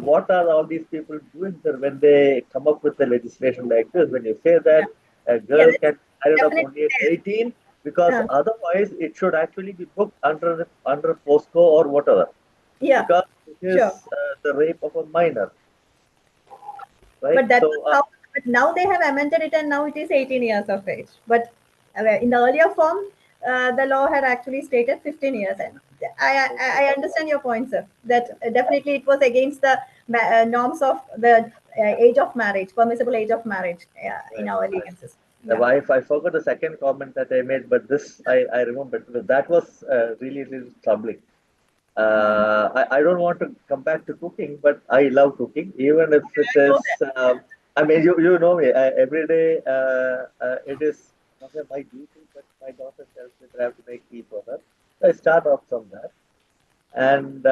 what are all these people doing there when they come up with the legislation like this? When you say yeah. that a Yeah, girl that's can marry off definitely only at there. 18, because Uh, otherwise it should actually be booked under POSCO or whatever, yeah, because it is sure. the rape of a minor, right? But that was So how. But now they have amended it, and now it is 18 years of age. But in the earlier form, the law had actually stated 15 years. And I understand your point, sir. That definitely it was against the norms of the age of marriage, permissible age of marriage in right, our right. legal system. Yeah. I forgot the second comment that I made, but this I remember, because that was really, really troubling. I don't want to come back to cooking, but I love cooking, even if it I know is. that. I mean, you know me. Every day, it is not my duty, but my daughter tells me that I have to make tea for her. So I start off from that, and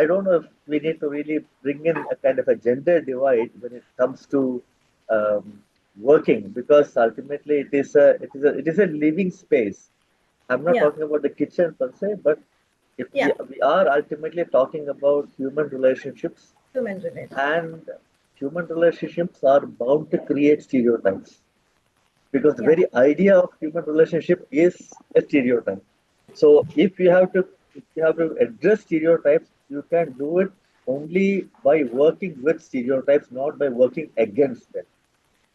I don't know if we need to really bring in a kind of a gender divide when it comes to working, because ultimately it is a living space. I'm not Yeah. talking about the kitchen per se, but if Yeah. we are ultimately talking about human relationships, Human relations. and human relationships are bound to create stereotypes, because the Yeah. very idea of human relationship is a stereotype. So if you have to address stereotypes, you can do it only by working with stereotypes, not by working against them.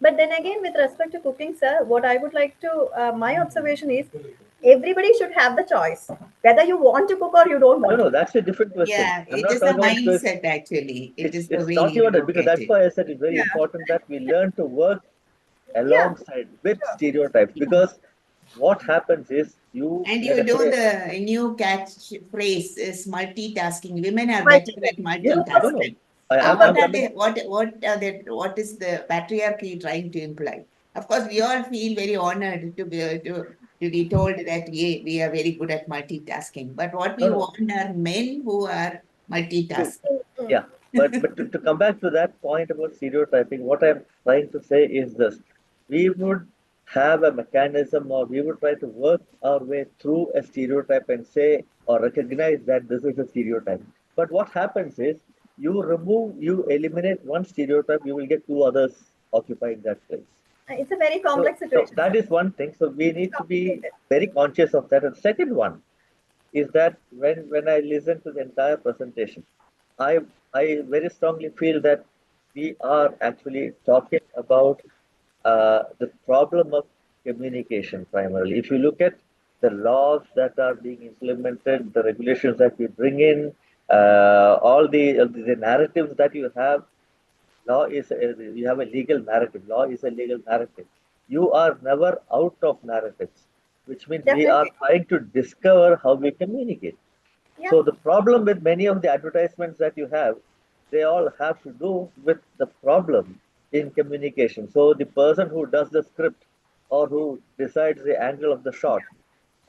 But then again, with respect to cooking, sir, what I would like to, my observation is everybody should have the choice whether you want to cook or you don't No, want to no, cook. that's a different question. Yeah, I'm it not is a talking about, because mindset actually. It it's is the it's way not you even that, look because at that's it. why I said it's very Yeah. important that we learn to work Yeah. alongside with Sure. stereotypes, because what happens is, you And let you us know say, the new catch phrase is multitasking. Women are better at Multitasking. yeah, Super no, good. no, multitasking. Super I'm What good. are coming. they? What is the patriarchy trying to imply? Of course, we all feel very honored to be told that we are very good at multitasking. But what No, we no, want are men who are true. multitasking. Mm. Yeah, but to come back to that point about stereotyping, what I'm trying to say is this: we would have a mechanism, or we would try to work our way through a stereotype and say or recognize that this is a stereotype. But what happens is, you eliminate one stereotype, you will get two others occupying that place. It's a very So, complex so situation, sir. that is one thing. So we It's need to be complicated. very conscious of that. And second one is that when I listen to the entire presentation, I I very strongly feel that we are actually talking about the problem of communication primarily. If you look at the laws that are being implemented, the regulations that we bring in, all the narratives that you have, you have a legal narrative. Law is a legal narrative. You are never out of narratives, which means we are Definitely. trying to discover how we communicate. Yeah. So the problem with many of the advertisements that you have, they all have to do with the problem in communication. So the person who does the script, or who decides the angle of the shot,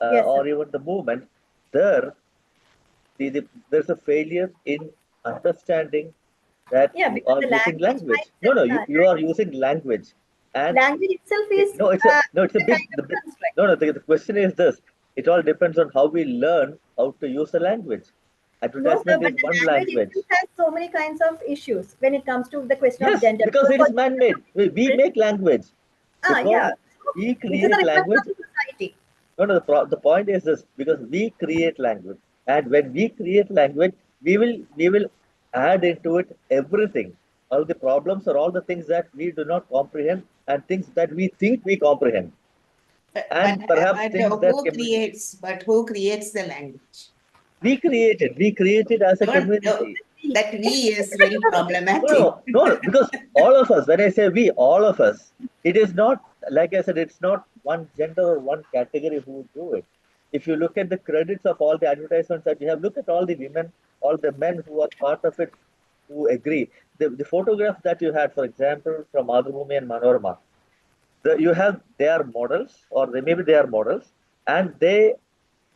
Yes, sir. or even the movement, there there's a failure in understanding that Yeah, you because are the using language language. No, mindset, no, you are using language, and language itself is no, it's a a kind big, of construct. no, no. The question is this: it all depends on how we learn how to use the language. No, sir, Advertisement but is the one language language. itself has so many kinds of issues when it comes to the question of Yes, gender. because Because it for is gender man-made. We children, make language. The yeah, point, we it is a create reflection of language. the society. No, no. The point is this: because we create language, and when we create language, we will add into it everything all the problems are all the things that we do not comprehend and things that we think we comprehend. And perhaps things that who creates the language? we created as a No, community. that we is very problematic. No, because all of us, when I say we, all of us, it is not, like I said, it's not one gender or one category who do it. If you look at the credits of all the advertisements that we have, look at all the women, all the men who are part of it, who agree. The photograph that you had, for example, from Adhubhumi and Manorama, they are models, or maybe they are models, and they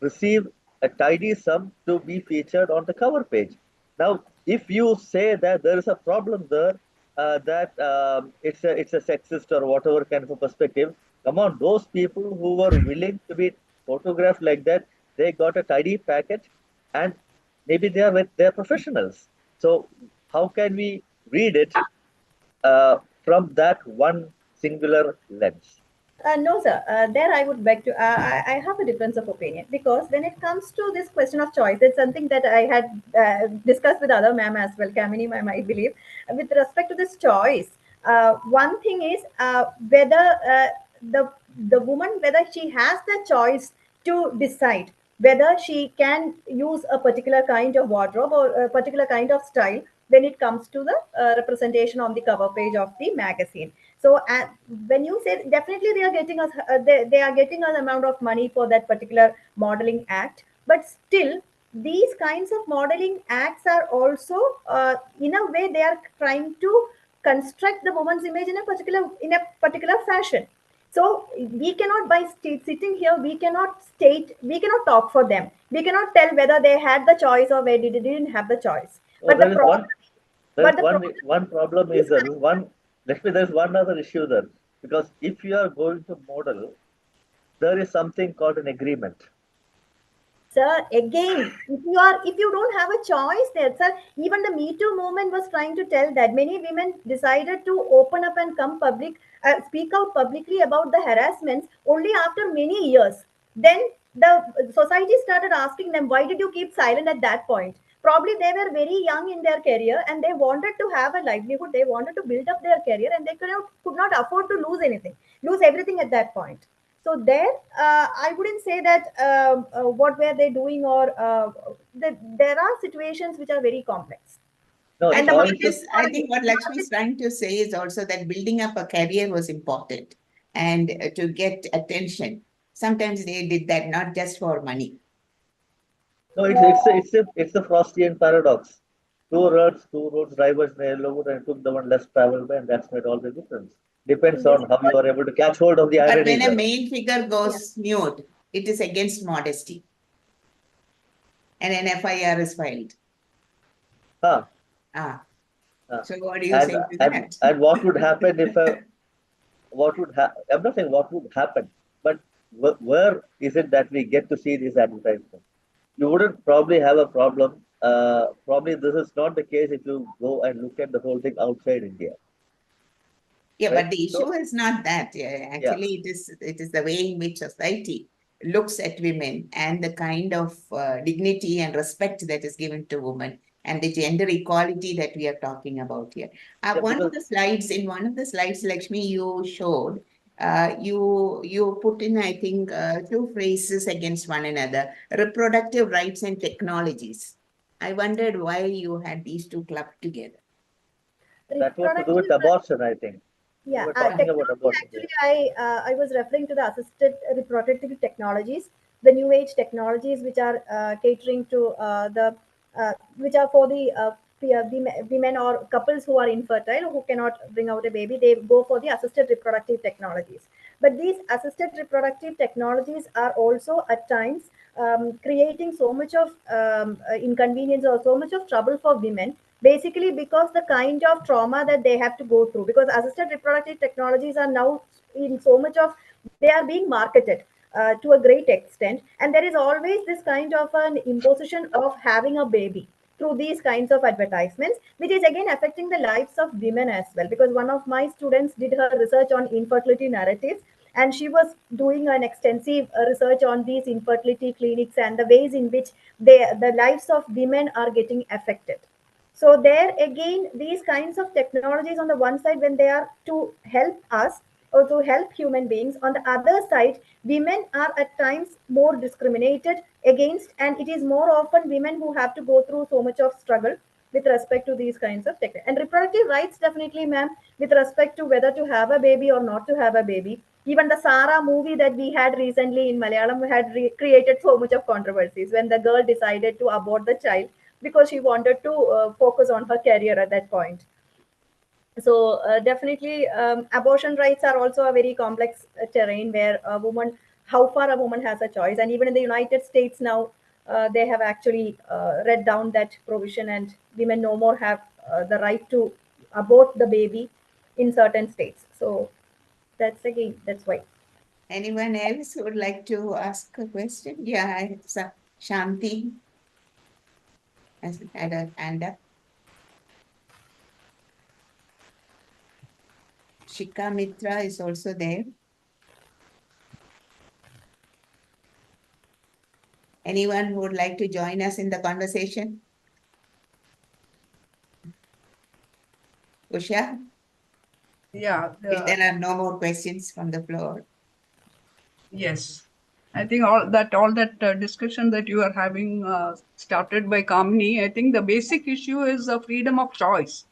receive a tidy sum to be featured on the cover page. Now, if you say that there is a problem there, that it's a sexist or whatever kind of a perspective, come on, those people who were willing to be photographed like that, they got a tidy package, and maybe they're professionals. So how can we read it from that one singular lens? No, sir. There I would beg to. I have a difference of opinion, because when it comes to this question of choice, it's something that I had discussed with other ma'am as well, Kamini ma'am, I believe. With respect to this choice, one thing is whether the woman, whether she has the choice to decide whether she can use a particular kind of wardrobe or a particular kind of style when it comes to the representation on the cover page of the magazine. So when you say, definitely they are getting us, they are getting an amount of money for that particular modeling act, but still these kinds of modeling acts are also in a way they are trying to construct the woman's image in a particular fashion. So we cannot, by sitting here, we cannot talk for them. We cannot tell whether they had the choice or whether they didn't have the choice. But the problem, one problem is that there's one other issue there, because if you are going to model, there is something called an agreement. Sir, again, if you don't have a choice there, sir, even the Me Too movement was trying to tell that many women decided to open up and come public, speak out publicly about the harassments only after many years. Then the society started asking them, why did you keep silent at that point? Probably they were very young in their career and they wanted to have a livelihood. They wanted to build up their career and they could not afford to lose everything at that point. So there, I wouldn't say that what were they doing, or there are situations which are very complex. No, And choices. I think what Lakshmi is trying to say is also that building up a career was important, and to get attention. Sometimes they did that not just for money. No, it's a Frostian paradox. Two roads diverged in the yellow and took the one less traveled by, and that's made all the difference. Depends on how you are able to catch hold of the irony. But when a male figure goes nude, it is against modesty, and an FIR is filed. Huh. So what do you say to that? And what would happen if I'm not saying what would happen, but where is it that we get to see these advertisements? You wouldn't probably have a problem. Probably this is not the case if you go and look at the whole thing outside India. Yeah, right? But the issue is not that. Actually, it is the way in which society looks at women and the kind of dignity and respect that is given to women, and the gender equality that we are talking about here. In one of the slides, Lakshmi, you showed, you put in, I think, two phrases against one another: reproductive rights and technologies. I wondered why you had these two clubbed together. That was to do with abortion, I think. Yeah, actually, I was referring to the assisted reproductive technologies, the new age technologies which are catering to which are for the women or couples who are infertile, who cannot bring out a baby. They go for the assisted reproductive technologies. But these assisted reproductive technologies are also at times creating so much of inconvenience or so much of trouble for women, basically because the kind of trauma that they have to go through, because assisted reproductive technologies are now in so much of, they are being marketed to a great extent, and there is always this kind of an imposition of having a baby through these kinds of advertisements, which is again affecting the lives of women as well. Because one of my students did her research on infertility narratives, and she was doing an extensive research on these infertility clinics and the ways in which the lives of women are getting affected. So there again, these kinds of technologies on the one side, when they are to help us or to help human beings, on the other side, women are at times more discriminated against, and it is more often women who have to go through so much of struggle with respect to these kinds of tech. And reproductive rights, definitely, ma'am, with respect to whether to have a baby or not to have a baby. Even the Sara movie that we had recently in Malayalam had created so much of controversies when the girl decided to abort the child because she wanted to focus on her career at that point. So definitely, abortion rights are also a very complex terrain where a woman, how far a woman has a choice, and even in the United States now, they have actually read down that provision, and women no more have the right to abort the baby in certain states. So that's why. Anyone else who would like to ask a question? Yeah, Shanti has had a hand up. Shika Mitra is also there. Anyone who would like to join us in the conversation? Usha, Yeah, if there are no more questions from the floor. yes. I think all that discussion that you are having started by Kamini, I think the basic issue is the freedom of choice.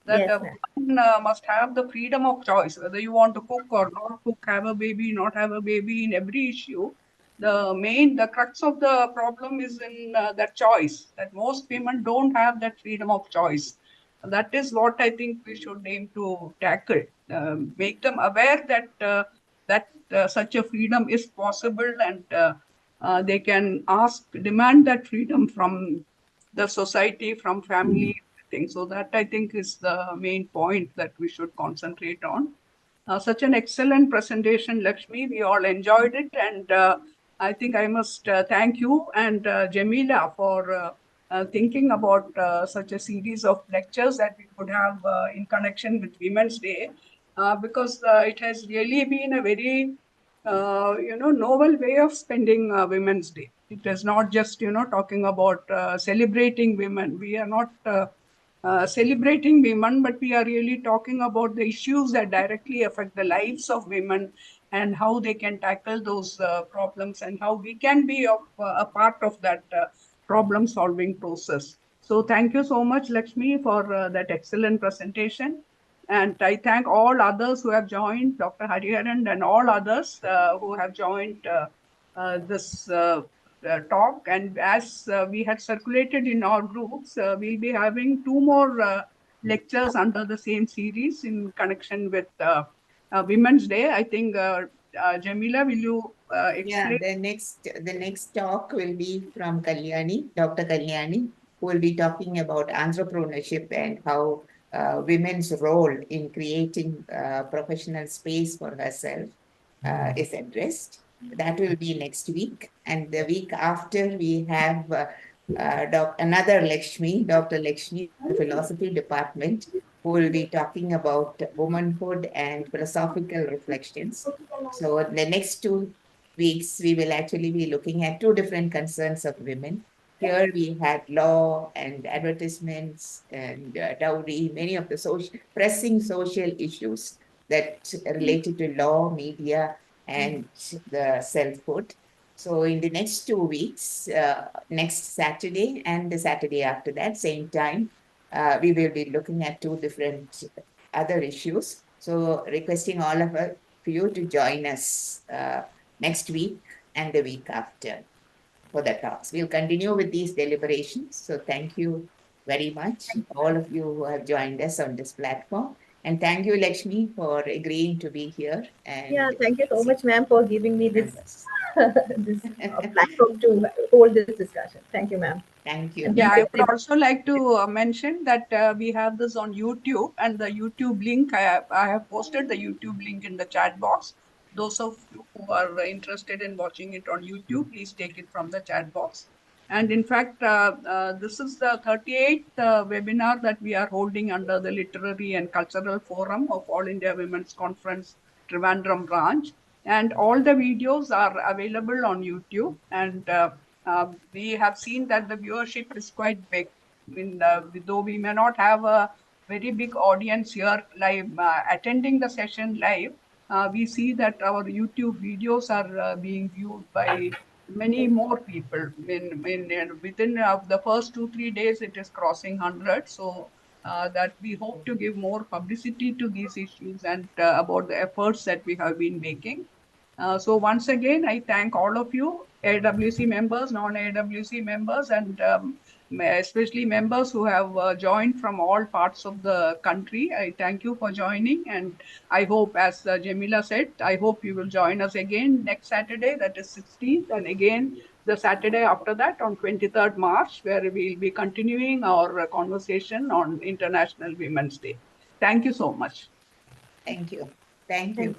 That Yes, a ma'am. woman must have the freedom of choice, whether you want to cook or not cook, have a baby, not have a baby. In every issue, the crux of the problem is in that choice, that most women don't have that freedom of choice. That is what I think we should aim to tackle. Make them aware that such a freedom is possible, and they can demand that freedom from the society, from family, everything. So that I think is the main point that we should concentrate on. Such an excellent presentation, Lakshmi. We all enjoyed it, and I think I must thank you and Jamila for thinking about such a series of lectures that we could have in connection with Women's Day, because it has really been a very novel way of spending Women's Day. It is not just talking about celebrating women. We are not celebrating women, but we are really talking about the issues that directly affect the lives of women and how they can tackle those problems and how we can be a part of that problem solving process. So thank you so much, Lakshmi, for that excellent presentation. And I thank all others who have joined, Dr. Hariharan and all others who have joined this talk. And as we had circulated in our groups, we'll be having 2 more lectures under the same series in connection with Women's Day. I think, Jamila, will you explain? Yeah, the next talk will be from Kalyani, Dr. Kalyani, who will be talking about entrepreneurship and how women's role in creating professional space for herself is addressed. That will be next week. And the week after, we have another Lakshmi, Dr. Lakshmi, the philosophy department, who will be talking about womanhood and philosophical reflections. So the next 2 weeks, we will actually be looking at 2 different concerns of women. Here we had law and advertisements and dowry, many of the pressing social issues that related to law, media, and the selfhood. So in the next 2 weeks, next Saturday and the Saturday after that, same time, we will be looking at 2 different other issues. So requesting all of you to join us next week and the week after for the talks. We'll continue with these deliberations. So thank you very much, all of you who have joined us on this platform. And thank you, Lakshmi, for agreeing to be here. And Yeah, thank you so much, ma'am, for giving me this this platform to hold this discussion. Thank you, ma'am. Thank you. And Yeah, thank I you. would also like to mention that we have this on YouTube, and the YouTube link, I have posted the YouTube link in the chat box. Those of you who are interested in watching it on YouTube, please take it from the chat box. And in fact, this is the 38th webinar that we are holding under the Literary and Cultural Forum of All India Women's Conference, Trivandrum branch. And all the videos are available on YouTube. And we have seen that the viewership is quite big. though we may not have a very big audience here live attending the session live, we see that our YouTube videos are being viewed by many more people. Within the first 2-3 days, it is crossing 100. So that we hope to give more publicity to these issues and about the efforts that we have been making. So once again, I thank all of you, AIWC members, non-AIWC members, and especially members who have joined from all parts of the country. I thank you for joining, and I hope, as Jamila said, I hope you will join us again next Saturday, that is 16th, and again the Saturday after that on 23rd March, where we'll be continuing our conversation on International Women's Day. Thank you so much. Thank you. Thank you.